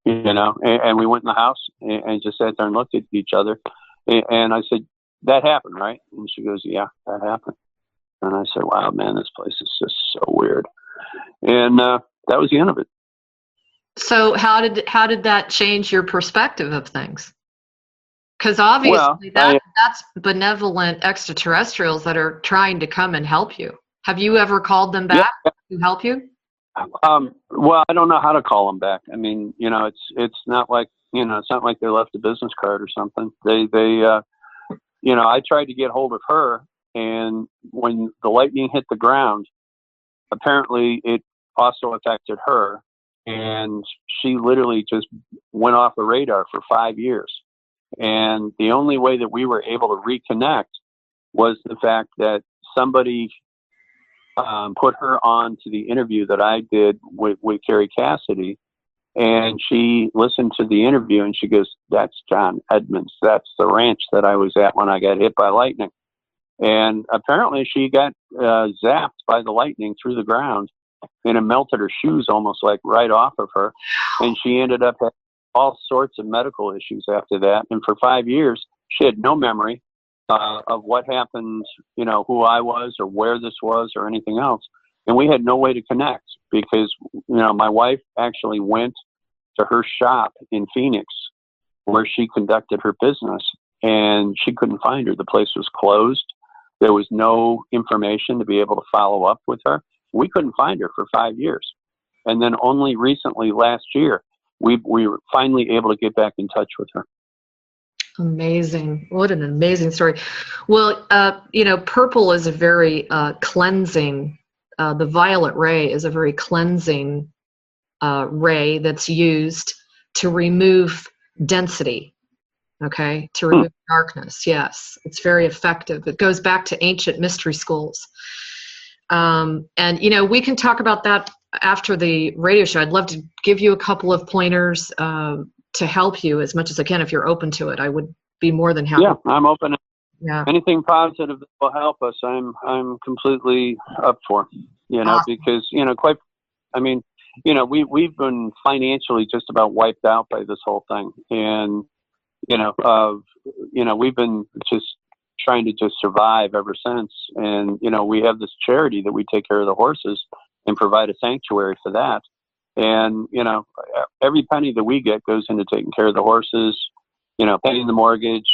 you know. And we went in the house and just sat there and looked at each other. And I said, that happened, right? And she goes, yeah, that happened. And I said, wow, man, this place is just so weird. And that was the end of it. So how did that change your perspective of things? Because obviously Well, that's benevolent extraterrestrials that are trying to come and help you. Have you ever called them back to help you? well, I don't know how to call them back. I mean, it's not like, it's not like they left a business card or something. They I tried to get hold of her, and when the lightning hit the ground, apparently it also affected her, and she literally just went off the radar for 5 years. And the only way that we were able to reconnect was the fact that somebody put her on to the interview that I did with Carrie Cassidy. And she listened to the interview and she goes, "That's John Edmonds. That's the ranch that I was at when I got hit by lightning." And apparently she got zapped by the lightning through the ground, and it melted her shoes almost like right off of her. And she ended up having all sorts of medical issues after that. And for 5 years, she had no memory of what happened, who I was or where this was or anything else. And we had no way to connect because, my wife actually went to her shop in Phoenix where she conducted her business, and she couldn't find her. The place was closed. There was no information to be able to follow up with her. We couldn't find her for 5 years. And then only recently, last year, we were finally able to get back in touch with her. Amazing. What an amazing story. Well, purple is a very cleansing, the violet ray is a very cleansing ray that's used to remove density, okay, to remove darkness. Yes, it's very effective. It goes back to ancient mystery schools. And, we can talk about that after the radio show. I'd love to give you a couple of pointers to help you as much as I can. If you're open to it, I would be more than happy. Yeah, I'm open. Yeah. Anything positive that will help us, I'm completely up for, Awesome. because, we've been financially just about wiped out by this whole thing. And, we've been just trying to just survive ever since. And, we have this charity that we take care of the horses and provide a sanctuary for that. And, every penny that we get goes into taking care of the horses, paying the mortgage,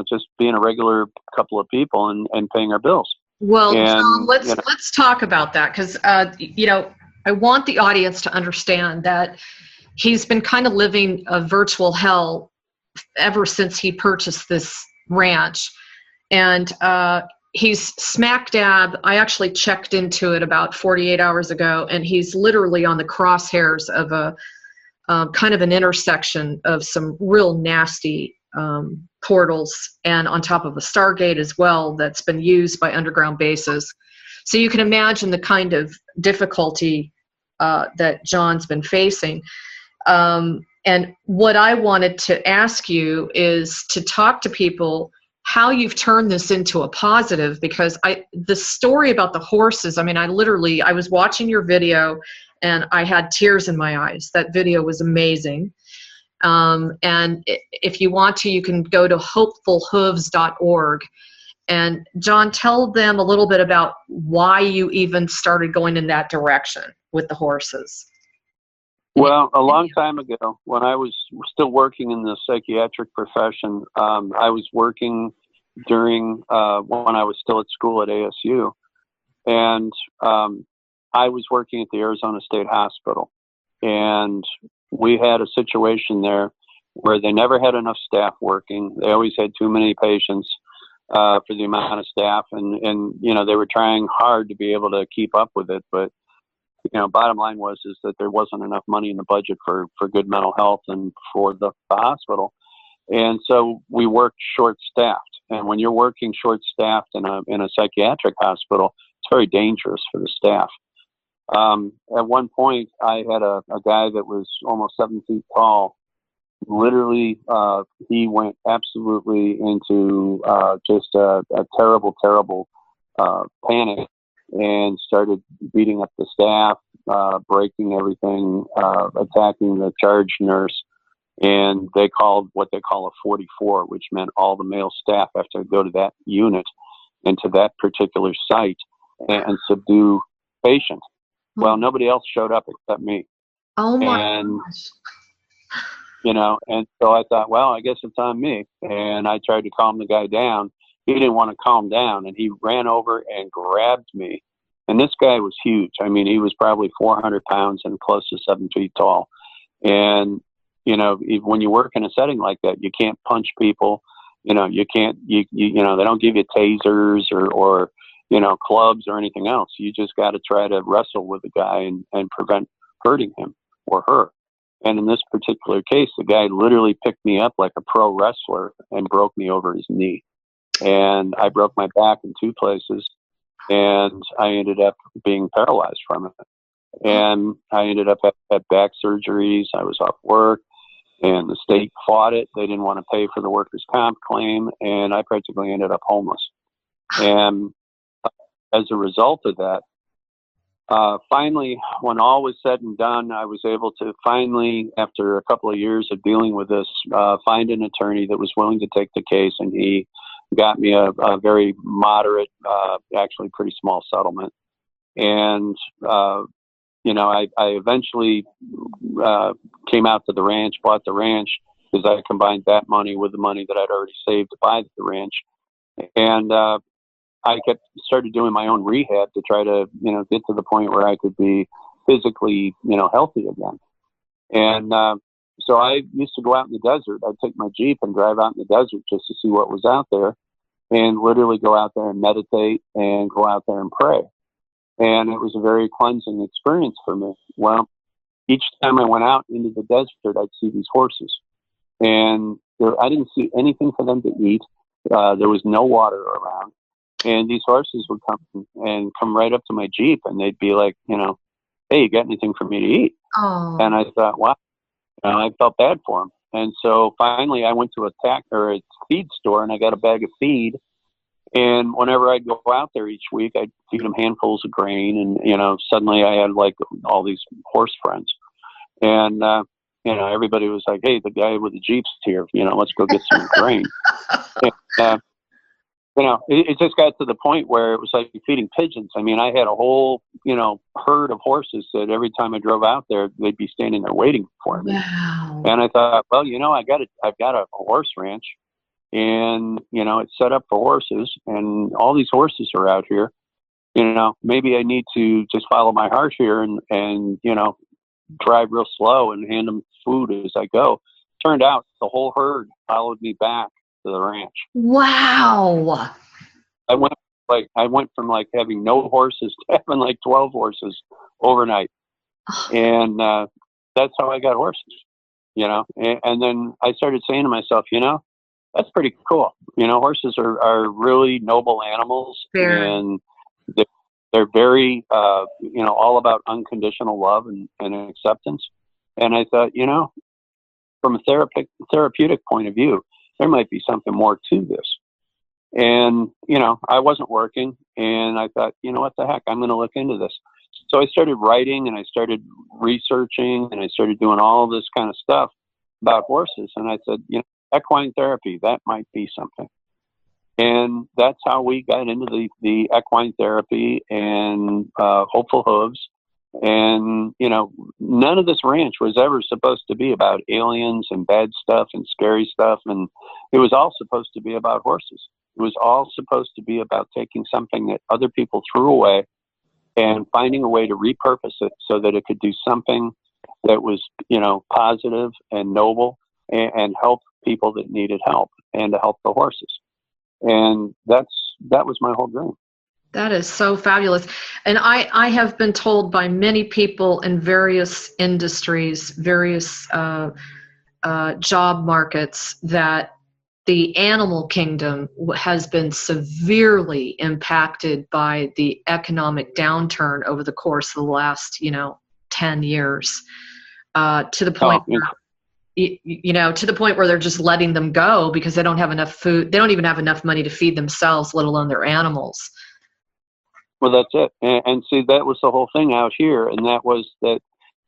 just being a regular couple of people and paying our bills. Well, and, John, let's talk about that because, I want the audience to understand that he's been kind of living a virtual hell ever since he purchased this ranch. And he's smack dab. I actually checked into it about 48 hours ago, and he's literally on the crosshairs of a kind of an intersection of some real nasty portals, and on top of a Stargate as well that's been used by underground bases. So you can imagine the kind of difficulty that John's been facing. And what I wanted to ask you is to talk to people how you've turned this into a positive, because the story about the horses, I was watching your video and I had tears in my eyes. That video was amazing. And if you want to, you can go to hopefulhooves.org. And John, tell them a little bit about why you even started going in that direction with the horses. Well, a long time ago, when I was still working in the psychiatric profession, I was working during when I was still at school at ASU, and I was working at the Arizona State Hospital, and we had a situation there where they never had enough staff working. They always had too many patients for the amount of staff, and they were trying hard to be able to keep up with it, but bottom line is that there wasn't enough money in the budget for good mental health and for the hospital. And so we worked short-staffed. And when you're working short-staffed in a psychiatric hospital, it's very dangerous for the staff. At one point, I had a guy that was almost 7 feet tall. Literally, he went absolutely into just a terrible, terrible panic, and started beating up the staff, breaking everything, attacking the charge nurse. And they called what they call a 44, which meant all the male staff have to go to that unit and to that particular site and subdue patients. Well, nobody else showed up except me. Oh my And, gosh. and so I thought, well, I guess it's on me. And I tried to calm the guy down. He didn't want to calm down, and he ran over and grabbed me. And this guy was huge. I mean, he was probably 400 pounds and close to 7 feet tall. And, when you work in a setting like that, you can't punch people. You can't, they don't give you tasers or clubs or anything else. You just got to try to wrestle with the guy and prevent hurting him or her. And in this particular case, the guy literally picked me up like a pro wrestler and broke me over his knee. And I broke my back in 2 places, and I ended up being paralyzed from it. And I ended up at back surgeries. I was off work, and the state fought it. They didn't want to pay for the workers' comp claim, and I practically ended up homeless. And as a result of that, finally, when all was said and done, I was able to finally, after a couple of years of dealing with this, find an attorney that was willing to take the case, and he got me a very moderate, actually pretty small settlement. And, I eventually came out to the ranch, bought the ranch, because I combined that money with the money that I'd already saved to buy the ranch. And I started doing my own rehab to try to, get to the point where I could be physically, healthy again. And so I used to go out in the desert. I'd take my Jeep and drive out in the desert just to see what was out there, and literally go out there and meditate and go out there and pray. And it was a very cleansing experience for me. Well, each time I went out into the desert, I'd see these horses, and I didn't see anything for them to eat. There was no water around. And these horses would come right up to my Jeep, and they'd be like, hey, you got anything for me to eat? Oh. And I thought, wow, I felt bad for them. And so finally I went to a feed store, and I got a bag of feed. And whenever I'd go out there each week, I'd feed them handfuls of grain. And, suddenly I had like all these horse friends. And, everybody was like, hey, the guy with the Jeep's here, let's go get some grain. And, it just got to the point where it was like feeding pigeons. I mean, I had a whole, herd of horses that every time I drove out there, they'd be standing there waiting for me. Wow. And I thought, well, I've got a horse ranch, and, it's set up for horses, and all these horses are out here. Maybe I need to just follow my heart here and drive real slow and hand them food as I go. Turned out the whole herd followed me back to the ranch. Wow. I went from like having no horses to having like 12 horses overnight. And that's how I got horses, and then I started saying to myself, that's pretty cool. Horses are really noble animals. Fair. And they're very, all about unconditional love and acceptance. And I thought, from a therapeutic point of view, there might be something more to this. And, I wasn't working, and I thought, what the heck, I'm going to look into this. So I started writing, and I started researching, and I started doing all this kind of stuff about horses. And I said, equine therapy, that might be something. And that's how we got into the equine therapy and Hopeful Hooves. And, none of this ranch was ever supposed to be about aliens and bad stuff and scary stuff. And it was all supposed to be about horses. It was all supposed to be about taking something that other people threw away and finding a way to repurpose it so that it could do something that was, positive and noble and help people that needed help, and to help the horses. And that was my whole dream. That is so fabulous. And I have been told by many people in various industries, various job markets, that the animal kingdom has been severely impacted by the economic downturn over the course of the last, 10 years, to the point to the point where they're just letting them go because they don't have enough food. They don't even have enough money to feed themselves, let alone their animals. Well, that's it. And see, that was the whole thing out here. And that was that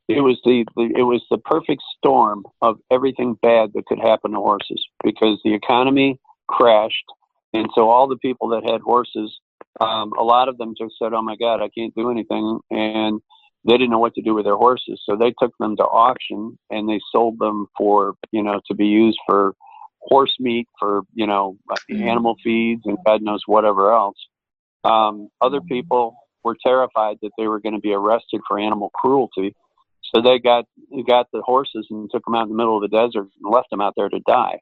it was the perfect storm of everything bad that could happen to horses, because the economy crashed. And so all the people that had horses, a lot of them just said, oh my God, I can't do anything. And they didn't know what to do with their horses. So they took them to auction and they sold them for, to be used for horse meat, for, animal feeds and God knows whatever else. Other people were terrified that they were going to be arrested for animal cruelty. So they got the horses and took them out in the middle of the desert and left them out there to die.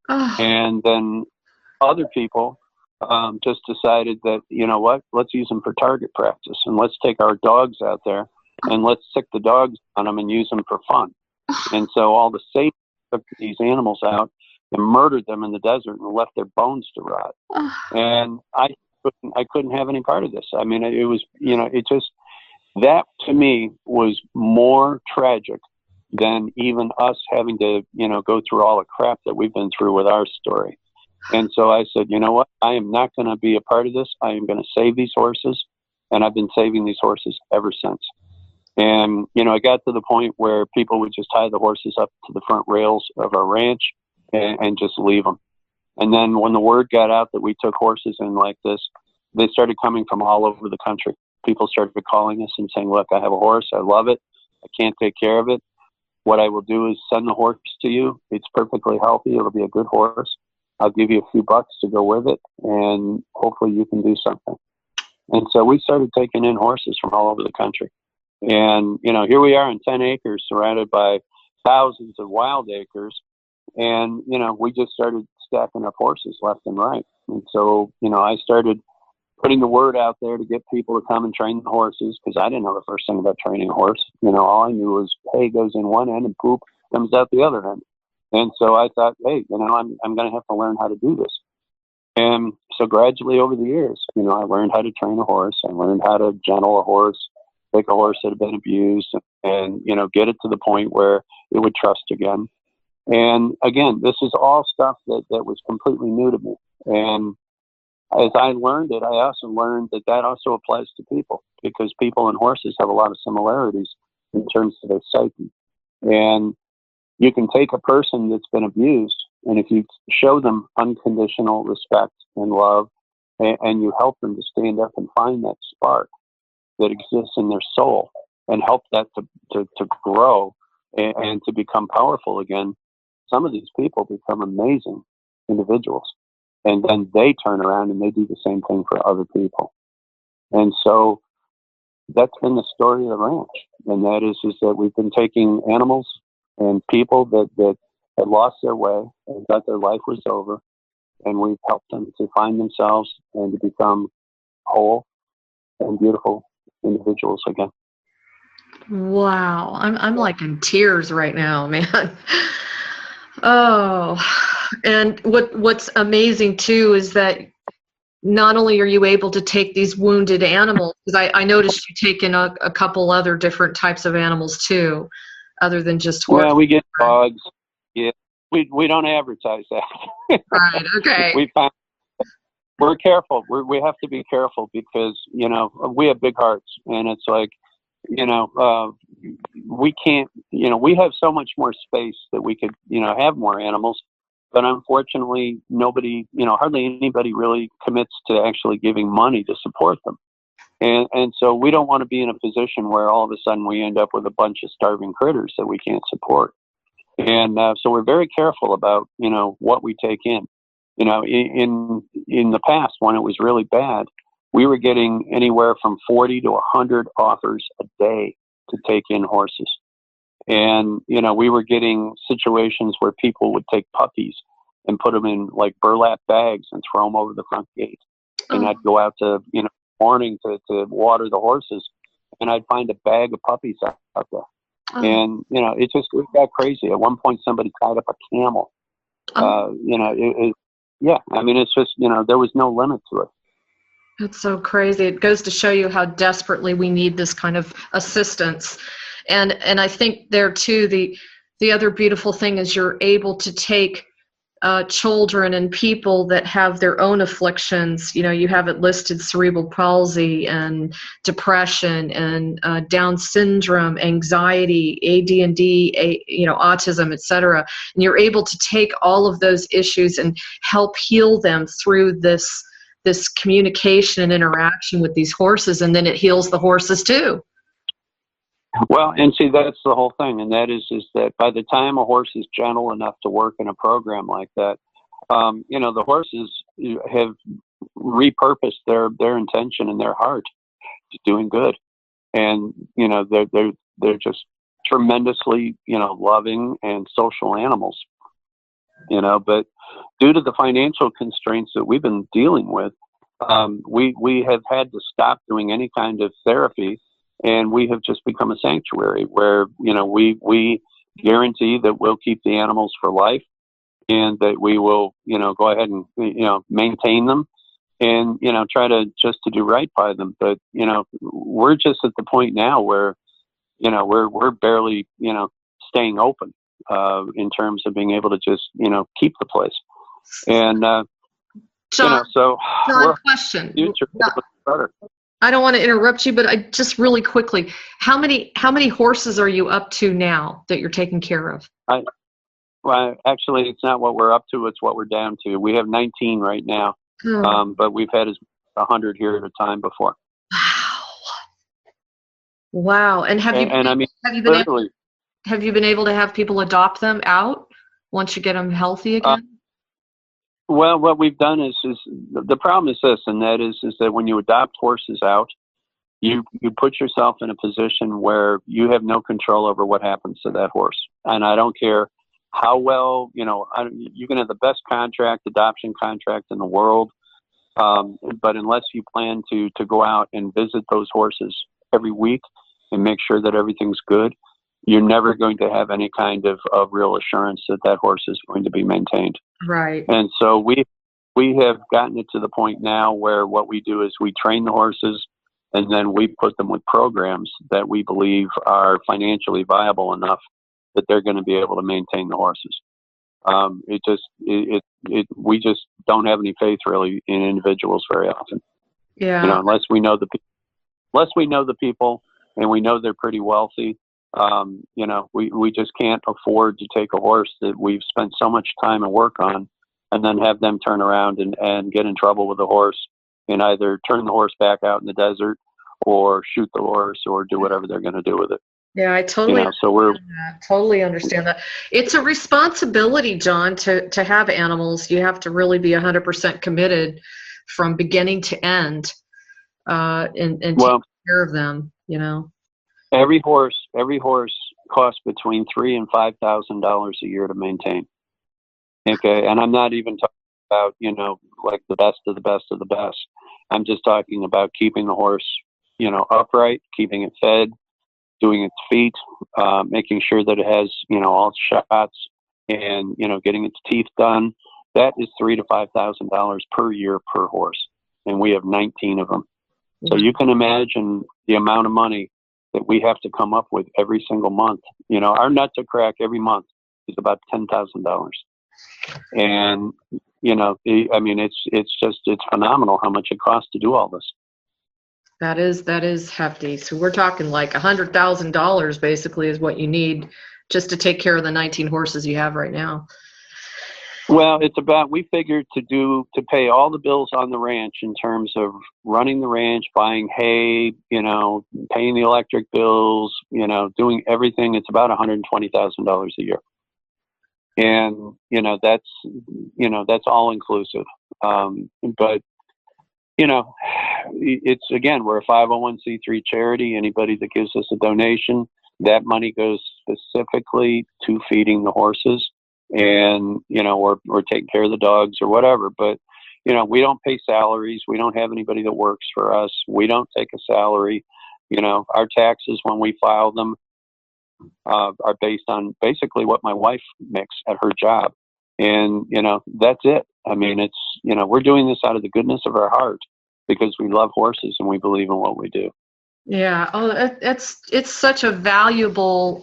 Oh. And then other people just decided that, let's use them for target practice, and let's take our dogs out there and let's sick the dogs on them and use them for fun. And so all the Satan took these animals out and murdered them in the desert and left their bones to rot. And I couldn't have any part of this. I mean, it was, that to me was more tragic than even us having to, go through all the crap that we've been through with our story. And so I said, you know what? I am not going to be a part of this. I am going to save these horses. And I've been saving these horses ever since. And, I got to the point where people would just tie the horses up to the front rails of our ranch and just leave them. And then when the word got out that we took horses in like this, they started coming from all over the country. People started calling us and saying, look, I have a horse. I love it. I can't take care of it. What I will do is send the horse to you. It's perfectly healthy. It'll be a good horse. I'll give you a few bucks to go with it, and hopefully you can do something. And so we started taking in horses from all over the country. And, here we are in 10 acres surrounded by thousands of wild acres. And, we just started stacking up horses left and right. And so, I started putting the word out there to get people to come and train the horses, because I didn't know the first thing about training a horse. All I knew was hay goes in one end and poop comes out the other end. And so I thought, hey, I'm going to have to learn how to do this. And so gradually over the years, I learned how to train a horse. I learned how to gentle a horse, take a horse that had been abused, and get it to the point where it would trust again. And again, this is all stuff that was completely new to me. And as I learned it, I also learned that also applies to people, because people and horses have a lot of similarities in terms of their psyche. And you can take a person that's been abused, and if you show them unconditional respect and love, and you help them to stand up and find that spark that exists in their soul and help that to grow and to become powerful again, some of these people become amazing individuals. And then they turn around and they do the same thing for other people. And so that's been the story of the ranch. And that is that we've been taking animals and people that had lost their way and thought their life was over, and we've helped them to find themselves and to become whole and beautiful individuals again. Wow. I'm like in tears right now, man. Oh, and what's amazing too is that not only are you able to take these wounded animals, because I noticed you take in a couple other different types of animals too, other than just horses. Yeah, we get dogs. Yeah, we don't advertise that. Right. Okay. We're careful. We have to be careful because we have big hearts, and it's like we can't. We have so much more space that we could have more animals, but unfortunately, nobody, hardly anybody really commits to actually giving money to support them. And so we don't want to be in a position where all of a sudden we end up with a bunch of starving critters that we can't support. And so we're very careful about, what we take in. In the past, when it was really bad, we were getting anywhere from 40 to 100 offers a day to take in horses. And, we were getting situations where people would take puppies and put them in like burlap bags and throw them over the front gate. And I'd go out to, morning to water the horses, and I'd find a bag of puppies out there. And, it got crazy. At one point, somebody tied up a camel. It's just, there was no limit to it. That's so crazy. It goes to show you how desperately we need this kind of assistance. And I think there too, the other beautiful thing is you're able to take children and people that have their own afflictions. You have it listed: cerebral palsy and depression and Down syndrome, anxiety, AD&D, autism, etc. And you're able to take all of those issues and help heal them through this communication and interaction with these horses, and then it heals the horses too. Well, and see, that's the whole thing, and that is that by the time a horse is gentle enough to work in a program like that, the horses have repurposed their intention and their heart to doing good, and they're just tremendously loving and social animals. But due to the financial constraints that we've been dealing with, we have had to stop doing any kind of therapy, and we have just become a sanctuary where we guarantee that we'll keep the animals for life, and that we will go ahead and maintain them, and try to do right by them. But we're just at the point now where we're barely staying open in terms of being able to just keep the place. And John, so John, question. Future better. I don't want to interrupt you, but I just really quickly, how many horses are you up to now that you're taking care of? Well, actually, it's not what we're up to; it's what we're down to. We have 19 right now, but we've had as 100 here at a time before. Wow! And have you been able to have people adopt them out once you get them healthy again? Well, what we've done is the problem is this, and that is that when you adopt horses out, you put yourself in a position where you have no control over what happens to that horse. And I don't care how well, you can have the best adoption contract in the world, but unless you plan to go out and visit those horses every week and make sure that everything's good, you're never going to have any kind of real assurance that horse is going to be maintained. Right. And so we have gotten it to the point now where what we do is we train the horses, and then we put them with programs that we believe are financially viable enough that they're going to be able to maintain the horses. We just don't have any faith really in individuals very often. Yeah. Unless we know the people and we know they're pretty wealthy. We just can't afford to take a horse that we've spent so much time and work on and then have them turn around and get in trouble with the horse and either turn the horse back out in the desert or shoot the horse or do whatever they're going to do with it. Yeah, I totally understand that. It's a responsibility, John, to have animals. You have to really be 100% committed from beginning to end and take care of them, Every horse costs between $3,000 and $5,000 a year to maintain. Okay, and I'm not even talking about like the best of the best of the best. I'm just talking about keeping the horse upright, keeping it fed, doing its feet, making sure that it has all its shots, and getting its teeth done. That is $3,000 to $5,000 per year per horse, and we have 19 of them. So you can imagine the amount of money that we have to come up with every single month. Our nut to crack every month is about $10,000. And, it's phenomenal how much it costs to do all this. That is hefty. So we're talking like $100,000 basically is what you need just to take care of the 19 horses you have right now. Well, we figured to pay all the bills on the ranch in terms of running the ranch, buying hay, paying the electric bills, doing everything. It's about $120,000 a year. And, that's all inclusive. But, it's, again, we're a 501c3 charity. Anybody that gives us a donation, that money goes specifically to feeding the horses. And, or taking care of the dogs or whatever. But, we don't pay salaries. We don't have anybody that works for us. We don't take a salary. Our taxes when we file them are based on basically what my wife makes at her job. And, that's it. I mean, it's, we're doing this out of the goodness of our heart because we love horses and we believe in what we do. Yeah. Oh, it's such a valuable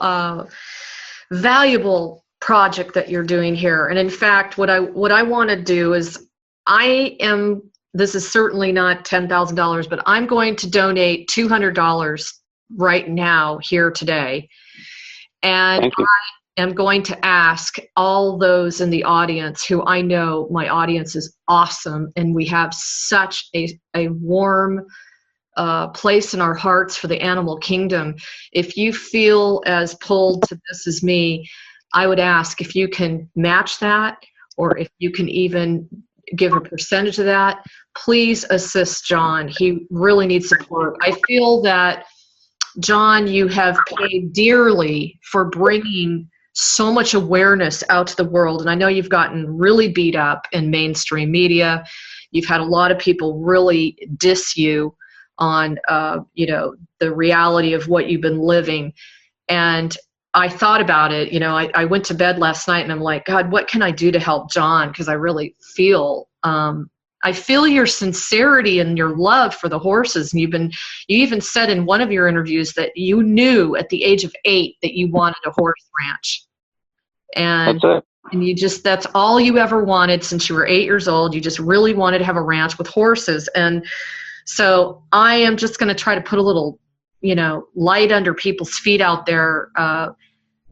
project that you're doing here. And in fact, what I want to do is this is certainly not $10,000, but I'm going to donate $200 right now here today. And I am going to ask all those in the audience who I know my audience is awesome. And we have such a warm place in our hearts for the animal kingdom. If you feel as pulled to this as me, I would ask if you can match that, or if you can even give a percentage of that. Please assist John. He really needs support. I feel that, John, you have paid dearly for bringing so much awareness out to the world. And I know you've gotten really beat up in mainstream media. You've had a lot of people really diss you on, the reality of what you've been living. And I thought about it. I went to bed last night and I'm like, God, what can I do to help John? Because I really feel, I feel your sincerity and your love for the horses. And you even said in one of your interviews that you knew at the age of 8 that you wanted a horse ranch. And that's all you ever wanted since you were 8 years old. You just really wanted to have a ranch with horses. And so I am just going to try to put a little, light under people's feet out there,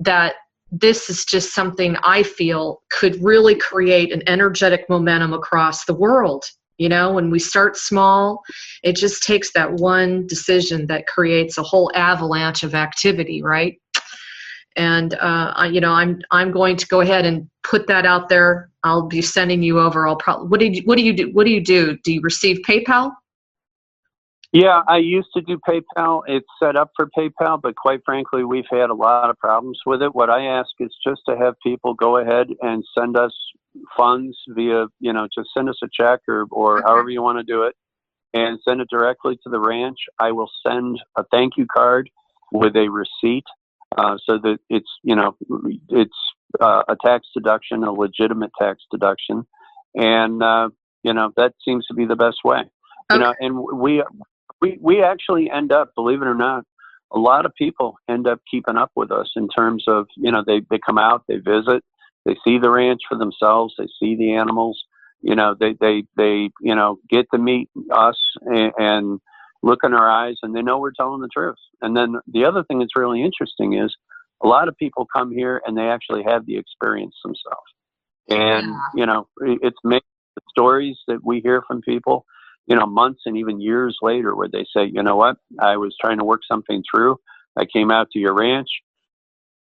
that this is just something I feel could really create an energetic momentum across the world. When we start small, it just takes that one decision that creates a whole avalanche of activity, right? And I'm going to go ahead and put that out there. I'll be sending you over. What do you do? What do you do? Do you receive PayPal? Yeah, I used to do PayPal. It's set up for PayPal, but quite frankly, we've had a lot of problems with it. What I ask is just to have people go ahead and send us funds via, just send us a check or however you want to do it, and send it directly to the ranch. I will send a thank you card with a receipt, so that it's a tax deduction, a legitimate tax deduction, and that seems to be the best way. Okay. And we actually end up, believe it or not, a lot of people end up keeping up with us in terms of, they come out, they visit, they see the ranch for themselves, they see the animals, they get to meet us and look in our eyes, and they know we're telling the truth. And then the other thing that's really interesting is a lot of people come here and they actually have the experience themselves. And, it's made the stories that we hear from people, months and even years later, where they say, you know what, I was trying to work something through. I came out to your ranch.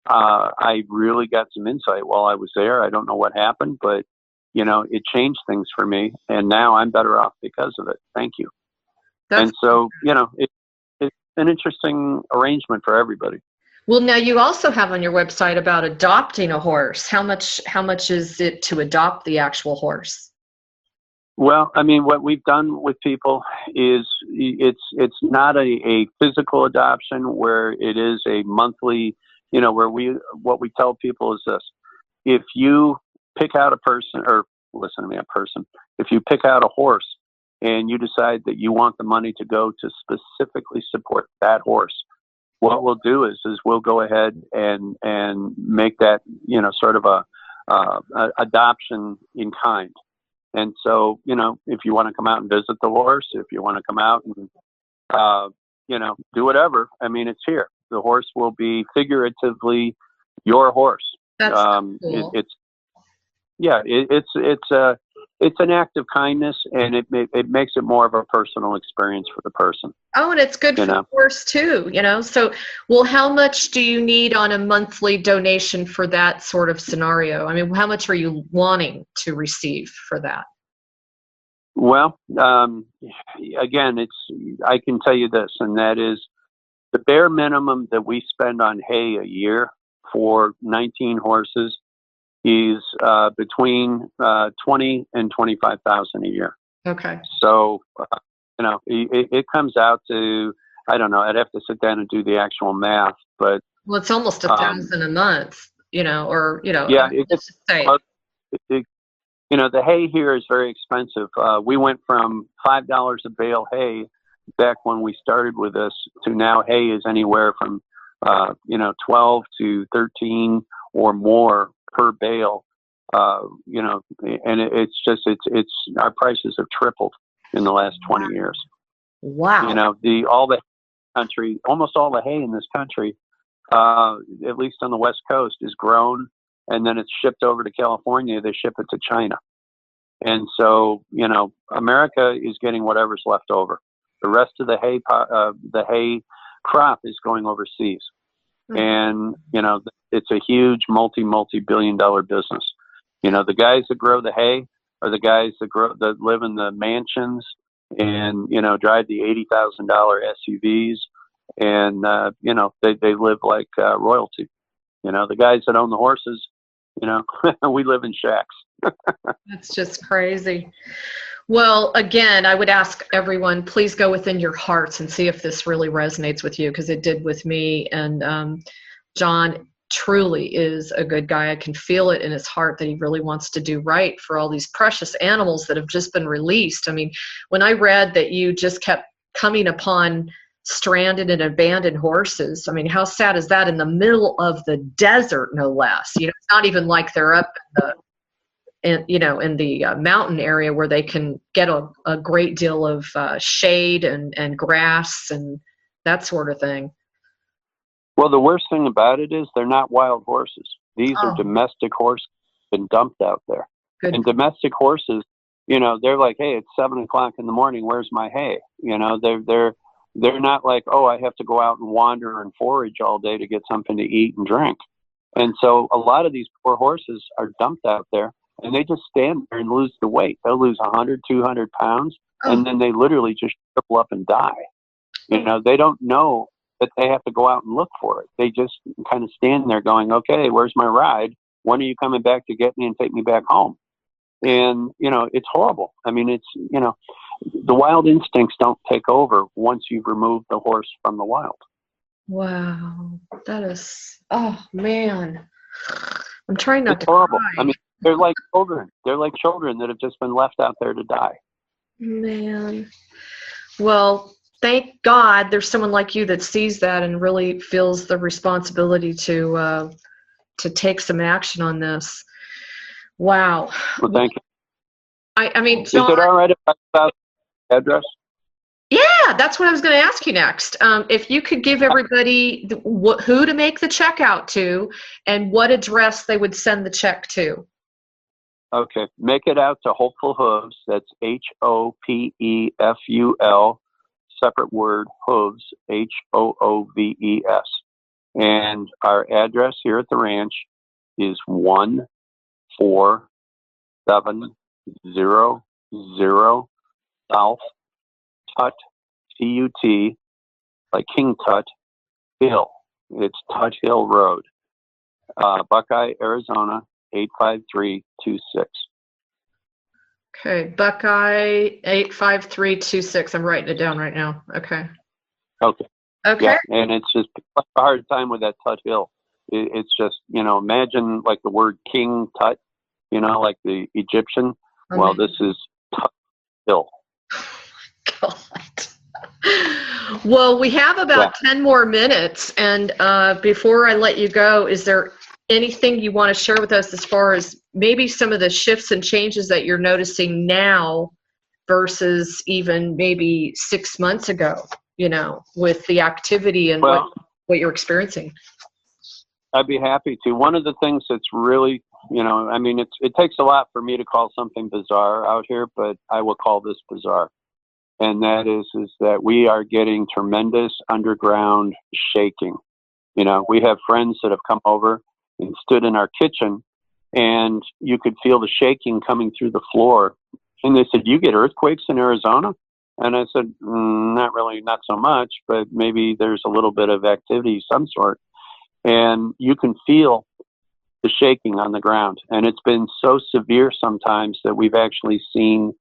I really got some insight while I was there. I don't know what happened, but, it changed things for me. And now I'm better off because of it. Thank you. And so, it's an interesting arrangement for everybody. Well, now you also have on your website about adopting a horse. How much is it to adopt the actual horse? Well, I mean, what we've done with people is it's not a physical adoption where it is a monthly, what we tell people is this: if you pick out a person, if you pick out a horse and you decide that you want the money to go to specifically support that horse, what we'll do is we'll go ahead and make that, sort of a adoption in kind. And so, if you want to come out and visit the horse, if you want to come out and, do whatever, I mean, it's here. The horse will be figuratively your horse. That's cool. It's an act of kindness, and it makes it more of a personal experience for the person. Oh, and it's good for the horse too, So, well, how much do you need on a monthly donation for that sort of scenario? I mean, how much are you wanting to receive for that? Well, again, I can tell you this, and that is the bare minimum that we spend on hay a year for 19 horses is between 20 and 25,000 a year. Okay. So, it comes out to, I don't know, I'd have to sit down and do the actual math, but well, it's almost $1,000 a month, Yeah, the hay here is very expensive. We went from $5 a bale hay back when we started with this to now hay is anywhere from 12 to 13 or more per bale. And it's our prices have tripled in the last 20 years. Wow. Almost all the hay in this country, at least on the West Coast, is grown, and then it's shipped over to California. They ship it to China. And so, America is getting whatever's left over. The rest of the hay crop is going overseas. And, you know, it's a huge multi-billion-dollar business. You know, the guys that grow the hay are the guys that live in the mansions and, you know, drive the $80,000 SUVs. And, you know, they live like royalty. You know, the guys that own the horses, you know, we live in shacks. That's just crazy. Well, again, I would ask everyone, please go within your hearts and see if this really resonates with you, because it did with me. And John truly is a good guy. I can feel it in his heart that he really wants to do right for all these precious animals that have just been released. I mean, when I read that you just kept coming upon stranded and abandoned horses, I mean, how sad is that, in the middle of the desert, no less? You know, it's not even like they're up in the mountain area where they can get a great deal of shade and grass and that sort of thing. Well, the worst thing about it is they're not wild horses. These are domestic horses been dumped out there. Good. And domestic horses, you know, they're like, hey, it's 7 o'clock in the morning. Where's my hay? You know, they're not like, oh, I have to go out and wander and forage all day to get something to eat and drink. And so a lot of these poor horses are dumped out there, and they just stand there and lose the weight. They'll lose 100, 200 pounds, and then they literally just shrivel up and die. You know, they don't know that they have to go out and look for it. They just kind of stand there going, okay, where's my ride? When are you coming back to get me and take me back home? And, you know, it's horrible. I mean, it's, you know, the wild instincts don't take over once you've removed the horse from the wild. Wow. That is, oh man. I'm trying not to horrible. cry. I mean, they're like children. They're like children that have just been left out there to die. Man. Well, thank God there's someone like you that sees that and really feels the responsibility to take some action on this. Wow. Well, thank you. I mean, John, is it all right if I spell the address? Yeah, that's what I was going to ask you next. If you could give everybody who to make the check out to and what address they would send the check to. Okay. Make it out to Hopeful Hooves. That's HOPEFUL, separate word, Hooves, HOOVES. And our address here at the ranch is 14700 South Tut, T-U-T, like King Tut, Hill. It's Tut Hill Road, Buckeye, Arizona, 85326. Okay, Buckeye 85326. I'm writing it down right now. Okay. Okay. Okay. Yeah, and it's just a hard time with that Tut Hill. It's just, you know, imagine like the word King Tut, you know, like the Egyptian. Okay. Well, this is Tut Hill. God. Well, we have about 10 more minutes, and before I let you go, is there anything you want to share with us as far as maybe some of the shifts and changes that you're noticing now versus even maybe 6 months ago, you know, with the activity and what you're experiencing? I'd be happy to. One of the things that's really, you know, I mean, it takes a lot for me to call something bizarre out here, but I will call this bizarre. And that is that we are getting tremendous underground shaking. You know, we have friends that have come over and stood in our kitchen, and you could feel the shaking coming through the floor. And they said, "You get earthquakes in Arizona?" And I said, "Not really, not so much, but maybe there's a little bit of activity of some sort." And you can feel the shaking on the ground. And it's been so severe sometimes that we've actually seen,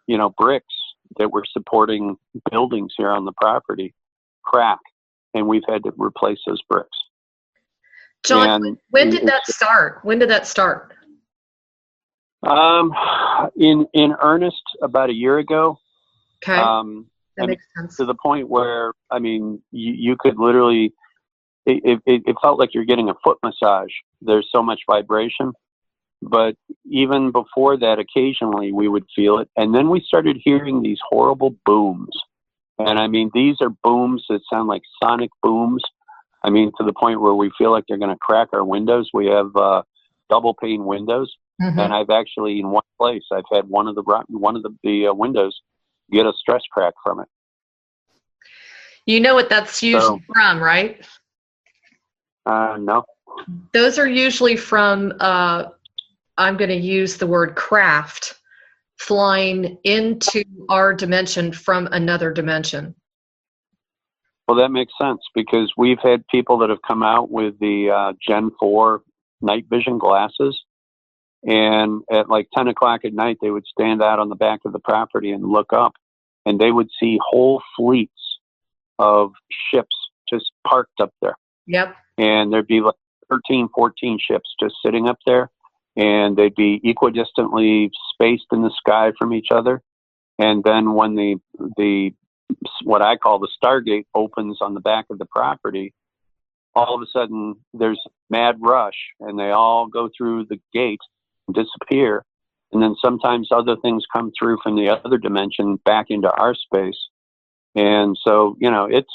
you know, bricks that were supporting buildings here on the property crack, and we've had to replace those bricks. John, and when did that start? When did that start? In earnest, about a year ago. Okay, that makes sense. To the point where, I mean, you could literally, it felt like you're getting a foot massage. There's so much vibration. But even before that, occasionally we would feel it. And then we started hearing these horrible booms. And I mean, these are booms that sound like sonic booms. I mean, to the point where we feel like they're going to crack our windows. We have double pane windows. Mm-hmm. And I've actually, in one place, I've had one of the windows get a stress crack from it. You know what that's usually from, right? No. Those are usually from, I'm going to use the word craft, flying into our dimension from another dimension. Well, that makes sense, because we've had people that have come out with the Gen 4 night vision glasses, and at like 10 o'clock at night, they would stand out on the back of the property and look up, and they would see whole fleets of ships just parked up there. Yep. And there'd be like 13, 14 ships just sitting up there, and they'd be equidistantly spaced in the sky from each other. And then when the what I call the Stargate opens on the back of the property, all of a sudden there's mad rush, and they all go through the gate and disappear. And then sometimes other things come through from the other dimension back into our space. And so, you know, it's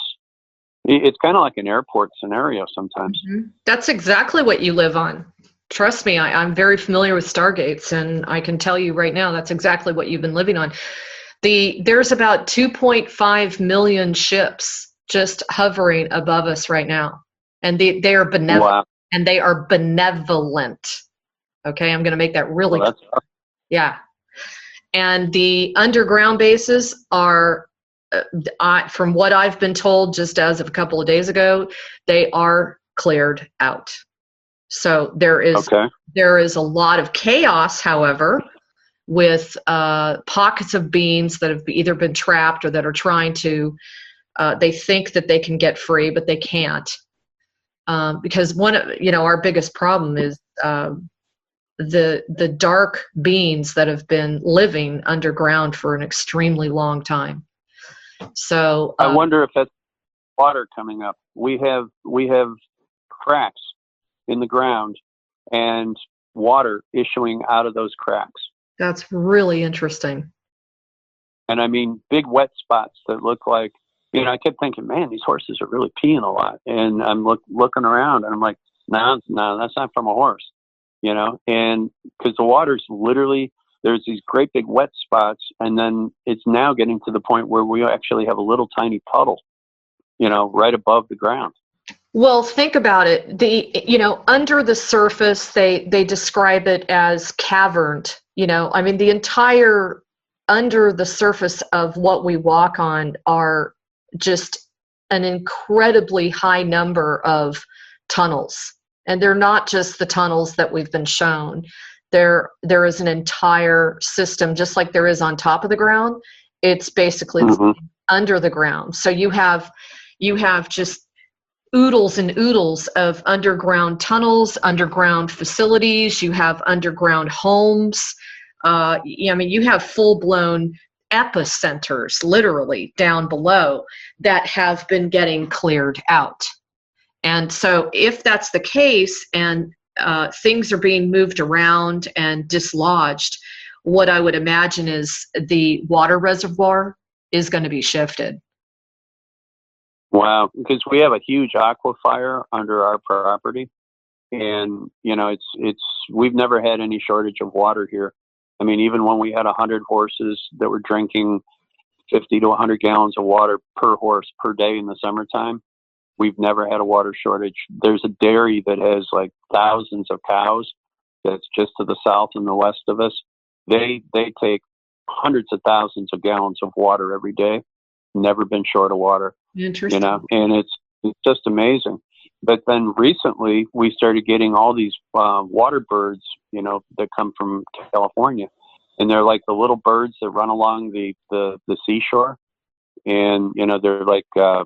kind of like an airport scenario sometimes. Mm-hmm. That's exactly what you live on. Trust me, I'm very familiar with Stargates, and I can tell you right now that's exactly what you've been living on. There's about 2.5 million ships just hovering above us right now, and they are benevolent. Wow. And they are benevolent. Okay, I'm going to make that really clear. Yeah. And the underground bases are, from what I've been told just as of a couple of days ago, they are cleared out. So there is a lot of chaos, however, with pockets of beings that have either been trapped or that are trying to, they think that they can get free, but they can't. Because our biggest problem is the dark beings that have been living underground for an extremely long time. So I wonder if that's water coming up. We have cracks in the ground and water issuing out of those cracks. That's really interesting. And I mean, big wet spots that look like, I kept thinking, man, these horses are really peeing a lot. And I'm looking around, and I'm like, no, that's not from a horse, and because the water's literally, there's these great big wet spots, and then it's now getting to the point where we actually have a little tiny puddle, right above the ground. Well, think about it. Under the surface, they describe it as caverned. The entire under the surface of what we walk on are just an incredibly high number of tunnels. And they're not just the tunnels that we've been shown. There is an entire system, just like there is on top of the ground. It's basically under the ground. So you have just oodles and oodles of underground tunnels, underground facilities. You have underground homes. You have full-blown epicenters, literally down below, that have been getting cleared out. And so if that's the case, and things are being moved around and dislodged, what I would imagine is the water reservoir is going to be shifted. Wow, because we have a huge aquifer under our property, and we've never had any shortage of water here. I mean, even when we had 100 horses that were drinking 50 to 100 gallons of water per horse per day in the summertime, we've never had a water shortage. There's a dairy that has like thousands of cows that's just to the south and the west of us. They take hundreds of thousands of gallons of water every day. Never been short of water. Interesting. And it's just amazing. But then recently we started getting all these water birds, that come from California, and they're like the little birds that run along the seashore, and they're like they're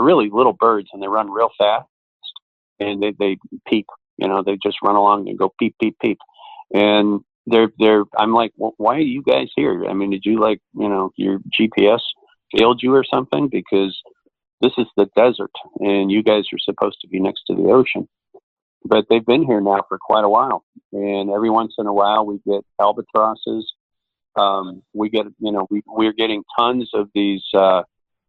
really little birds, and they run real fast, and they peep, they just run along and go peep peep peep, and they're I'm like, well, why are you guys here? I mean, did you your GPS failed you or something? Because this is the desert, and you guys are supposed to be next to the ocean. But they've been here now for quite a while, and every once in a while we get albatrosses. We get, we're getting tons of these.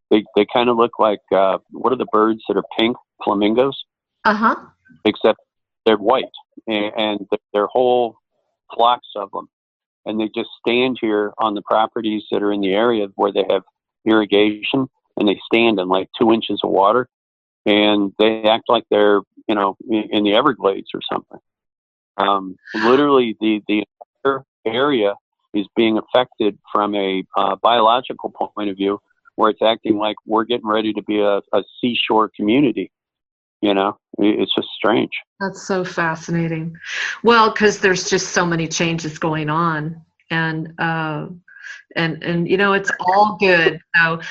They kind of look like what are the birds that are pink? Flamingos. Except they're white, and they're whole flocks of them. and they just stand here on the properties that are in the area where they have irrigation, and they stand in like 2 inches of water, and they act like they're, you know, in the Everglades or something. Literally, the entire area is being affected from a biological point of view, where it's acting like we're getting ready to be a seashore community. You know, it's just strange. That's so fascinating. Well, because there's just so many changes going on, and you know, it's all good. So,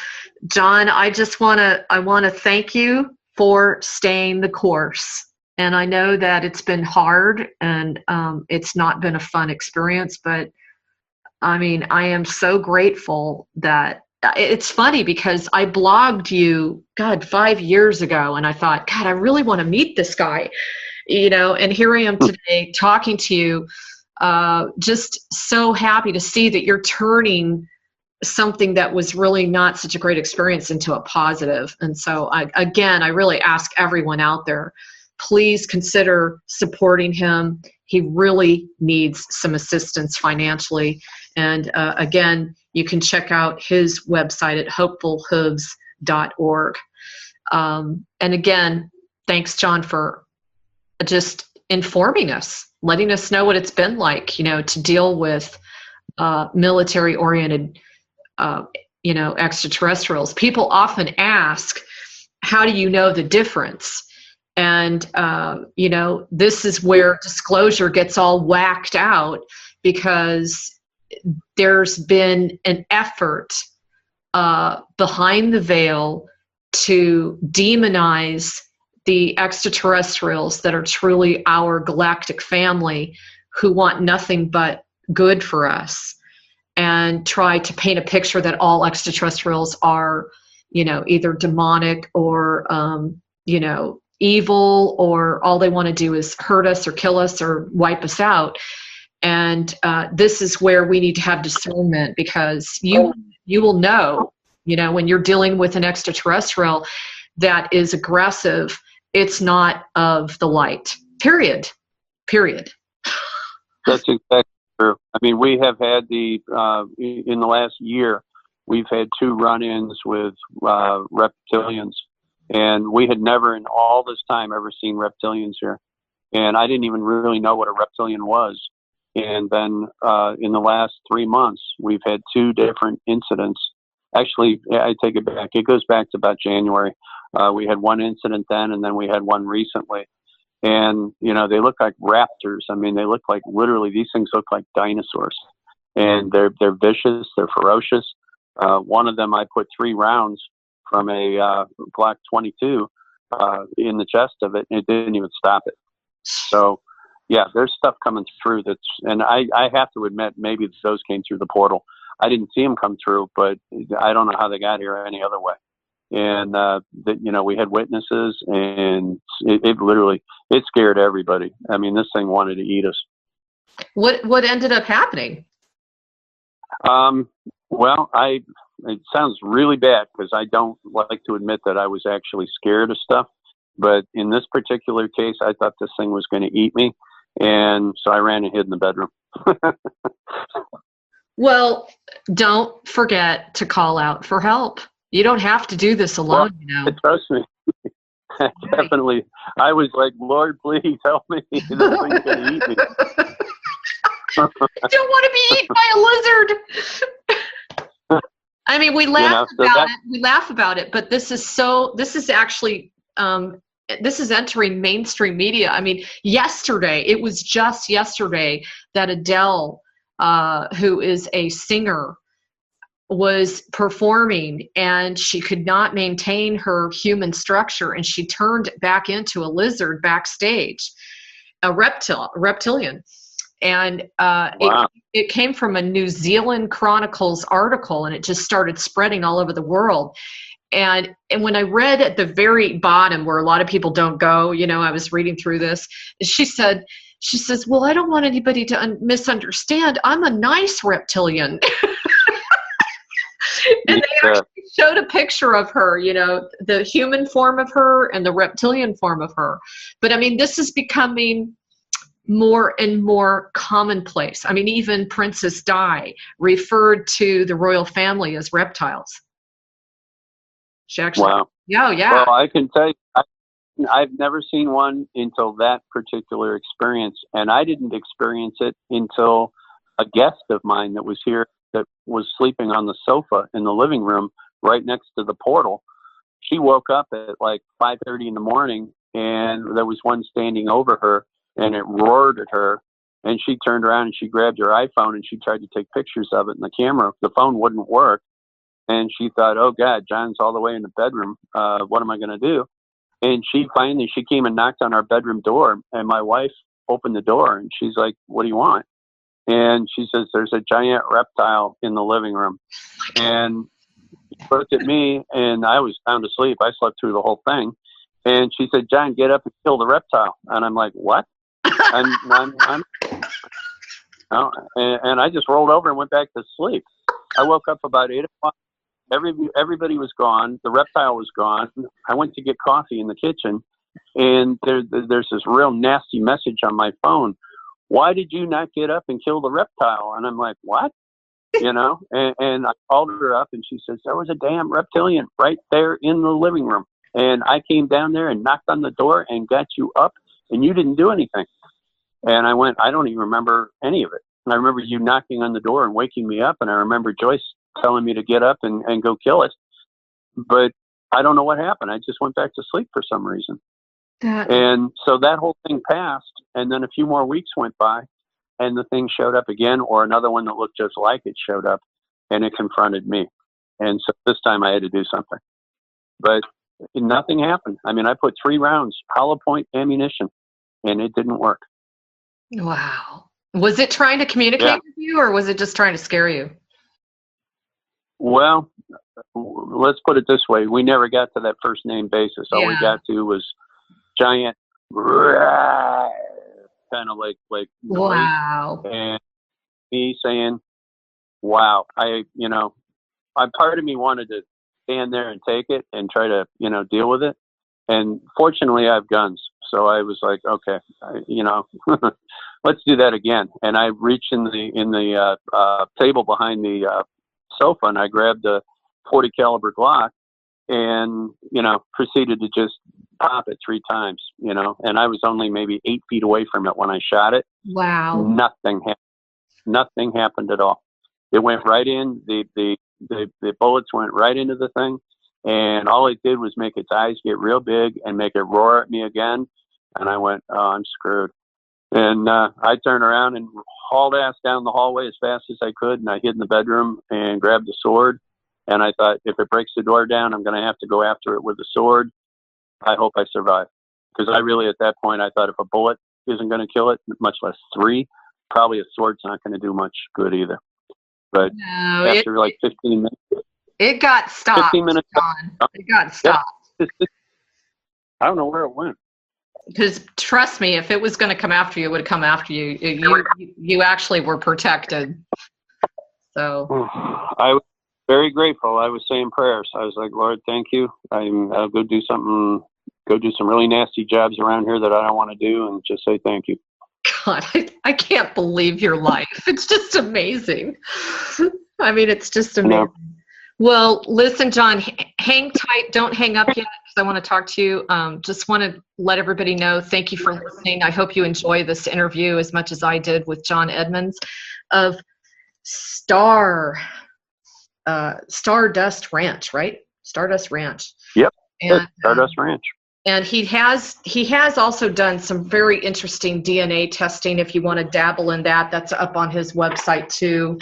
John, I want to thank you for staying the course. And I know that it's been hard, and it's not been a fun experience, but I mean, I am so grateful that it's funny because I blogged you, God, 5 years ago, and I thought, God, I really want to meet this guy, you know, and here I am today talking to you, just so happy to see that you're turning something that was really not such a great experience into a positive. And so I really ask everyone out there, please consider supporting him. He really needs some assistance financially. And again, you can check out his website at hopefulhooves.org. And again, thanks, John, for just informing us, letting us know what it's been like, you know, to deal with military-oriented, you know, extraterrestrials. People often ask, how do you know the difference? And, you know, this is where disclosure gets all whacked out, because there's been an effort behind the veil to demonize the extraterrestrials that are truly our galactic family, who want nothing but good for us, and try to paint a picture that all extraterrestrials are, you know, either demonic or, you know, evil, or all they want to do is hurt us or kill us or wipe us out. And this is where we need to have discernment, because you will know, you know, when you're dealing with an extraterrestrial that is aggressive, it's not of the light. Period. That's exactly true. I mean, we have had in the last year, we've had 2 run-ins with reptilians, and we had never in all this time ever seen reptilians here. And I didn't even really know what a reptilian was. And then in the last 3 months, we've had 2 different incidents. Actually, I take it back. It goes back to about January. We had 1 incident then, and then we had 1 recently. And, you know, they look like raptors. I mean, they look like, literally, these things look like dinosaurs. And they're vicious. They're ferocious. One of them, I put 3 rounds from a Glock 22 in the chest of it, and it didn't even stop it. So, yeah, there's stuff coming through and I have to admit, maybe those came through the portal. I didn't see them come through, but I don't know how they got here any other way. And, you know, we had witnesses, and it literally, it scared everybody. I mean, this thing wanted to eat us. What ended up happening? Well, it sounds really bad, because I don't like to admit that I was actually scared of stuff. But in this particular case, I thought this thing was going to eat me. And so I ran and hid in the bedroom. Well, don't forget to call out for help. You don't have to do this alone, you know. Trust me. Definitely. I was like, Lord, please help me. This thing's going to eat me. I don't want to be eaten by a lizard. I mean, we laugh about it. We laugh about it, but this is actually, this is entering mainstream media. I mean, it was just yesterday that Adele, who is a singer, was performing, and she could not maintain her human structure, and she turned back into a lizard backstage, a reptilian. And wow. it came from a New Zealand Chronicles article, and it just started spreading all over the world. And when I read at the very bottom, where a lot of people don't go, you know, I was reading through this, she says, well, I don't want anybody to misunderstand. I'm a nice reptilian. And they actually showed a picture of her, you know, the human form of her and the reptilian form of her. But I mean, this is becoming more and more commonplace. I mean, even Princess Di referred to the royal family as reptiles. She actually, Wow. yeah. Well, I can tell you, I've never seen one until that particular experience, and I didn't experience it until a guest of mine that was here that was sleeping on the sofa in the living room right next to the portal. She woke up at like 5:30 in the morning, and there was one standing over her, and it roared at her, and she turned around and she grabbed her iPhone and she tried to take pictures of it, and the phone wouldn't work, and she thought, oh God, John's all the way in the bedroom. What am I going to do? And she came and knocked on our bedroom door, and my wife opened the door, and she's like, what do you want? And she says, there's a giant reptile in the living room. And she looked at me, and I was sound asleep. I slept through the whole thing. And she said, John, get up and kill the reptile. And I'm like, what? And I just rolled over and went back to sleep. I woke up about 8 o'clock. Everybody was gone. The reptile was gone. I went to get coffee in the kitchen, and there's this real nasty message on my phone. Why did you not get up and kill the reptile? And I'm like, what? And I called her up, and she says, there was a damn reptilian right there in the living room. And I came down there and knocked on the door and got you up, and you didn't do anything. And I went, I don't even remember any of it. And I remember you knocking on the door and waking me up, and I remember Joyce telling me to get up and go kill it. But I don't know what happened. I just went back to sleep for some reason. And so that whole thing passed, and then a few more weeks went by, and the thing showed up again, or another one that looked just like it showed up, and it confronted me. And so this time I had to do something. But nothing happened. I mean, I put 3 rounds, hollow point ammunition, and it didn't work. Wow. Was it trying to communicate with you, or was it just trying to scare you? Well, let's put it this way. We never got to that first name basis. All we got to was giant, kind of like noise. Wow. And me saying, wow, part of me wanted to stand there and take it and try to, deal with it. And fortunately I have guns. So I was like, okay, let's do that again. And I reached in the table behind the sofa, and I grabbed a 40 caliber Glock and, proceeded to just pop it 3 times, and I was only maybe 8 feet away from it when I shot it. Wow. Nothing happened at all. It went right in, the bullets went right into the thing, and all it did was make its eyes get real big and make it roar at me again. And I went, oh, I'm screwed. And I turned around and hauled ass down the hallway as fast as I could, and I hid in the bedroom and grabbed the sword. And I thought, if it breaks the door down, I'm going to have to go after it with the sword. I hope I survive. Because I really, at that point, I thought if a bullet isn't going to kill it, much less 3, probably a sword's not going to do much good either. But after 15 minutes. It got stopped, 15 minutes. John. It got stopped. I don't know where it went. Because trust me, if it was going to come after you, it would have come after you. You actually were protected. So I was very grateful. I was saying prayers. I was like, Lord, thank you. I'll go do some really nasty jobs around here that I don't want to do, and just say thank you. God, I can't believe your life. It's just amazing. I mean, it's just amazing. No. Well, listen, John, hang tight. Don't hang up yet, because I want to talk to you. Just want to let everybody know, thank you for listening. I hope you enjoy this interview as much as I did with John Edmonds of Stardust Ranch, right? Stardust Ranch. Yep. And, Stardust Ranch. And he has also done some very interesting DNA testing. If you want to dabble in that, that's up on his website too.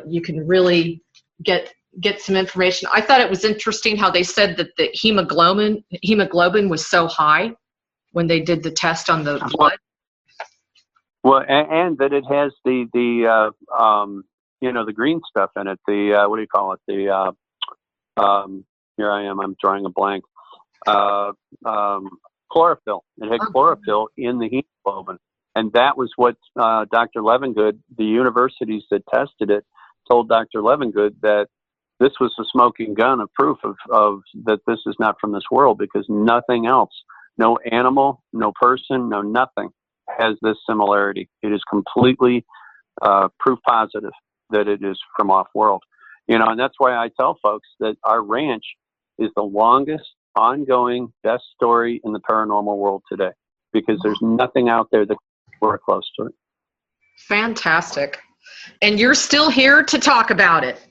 You can really get some information. I thought it was interesting how they said that the hemoglobin was so high when they did the test on the blood. Well, and that it has the green stuff in it. The what do you call it? The here I am. I'm drawing a blank. Chlorophyll. It had chlorophyll in the hemoglobin, and that was what Dr. Levengood, the universities that tested it, told Dr. Levengood that this was the smoking gun of proof of that this is not from this world, because nothing else, no animal, no person, no nothing has this similarity. It is completely proof positive that it is from off-world. And that's why I tell folks that our ranch is the longest, ongoing, best story in the paranormal world today, because there's nothing out there that we're close to it. Fantastic. And you're still here to talk about it.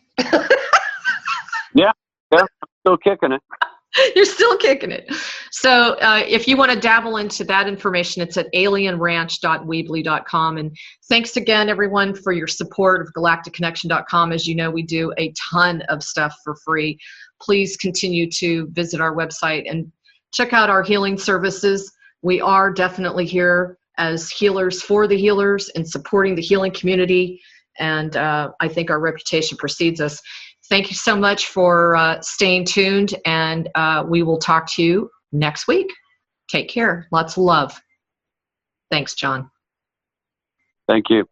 Yeah, I'm still kicking it. You're still kicking it. So if you want to dabble into that information, it's at alienranch.weebly.com. And thanks again, everyone, for your support of galacticconnection.com. As you know, we do a ton of stuff for free. Please continue to visit our website and check out our healing services. We are definitely here as healers for the healers and supporting the healing community. And I think our reputation precedes us. Thank you so much for staying tuned, and we will talk to you next week. Take care. Lots of love. Thanks, John. Thank you.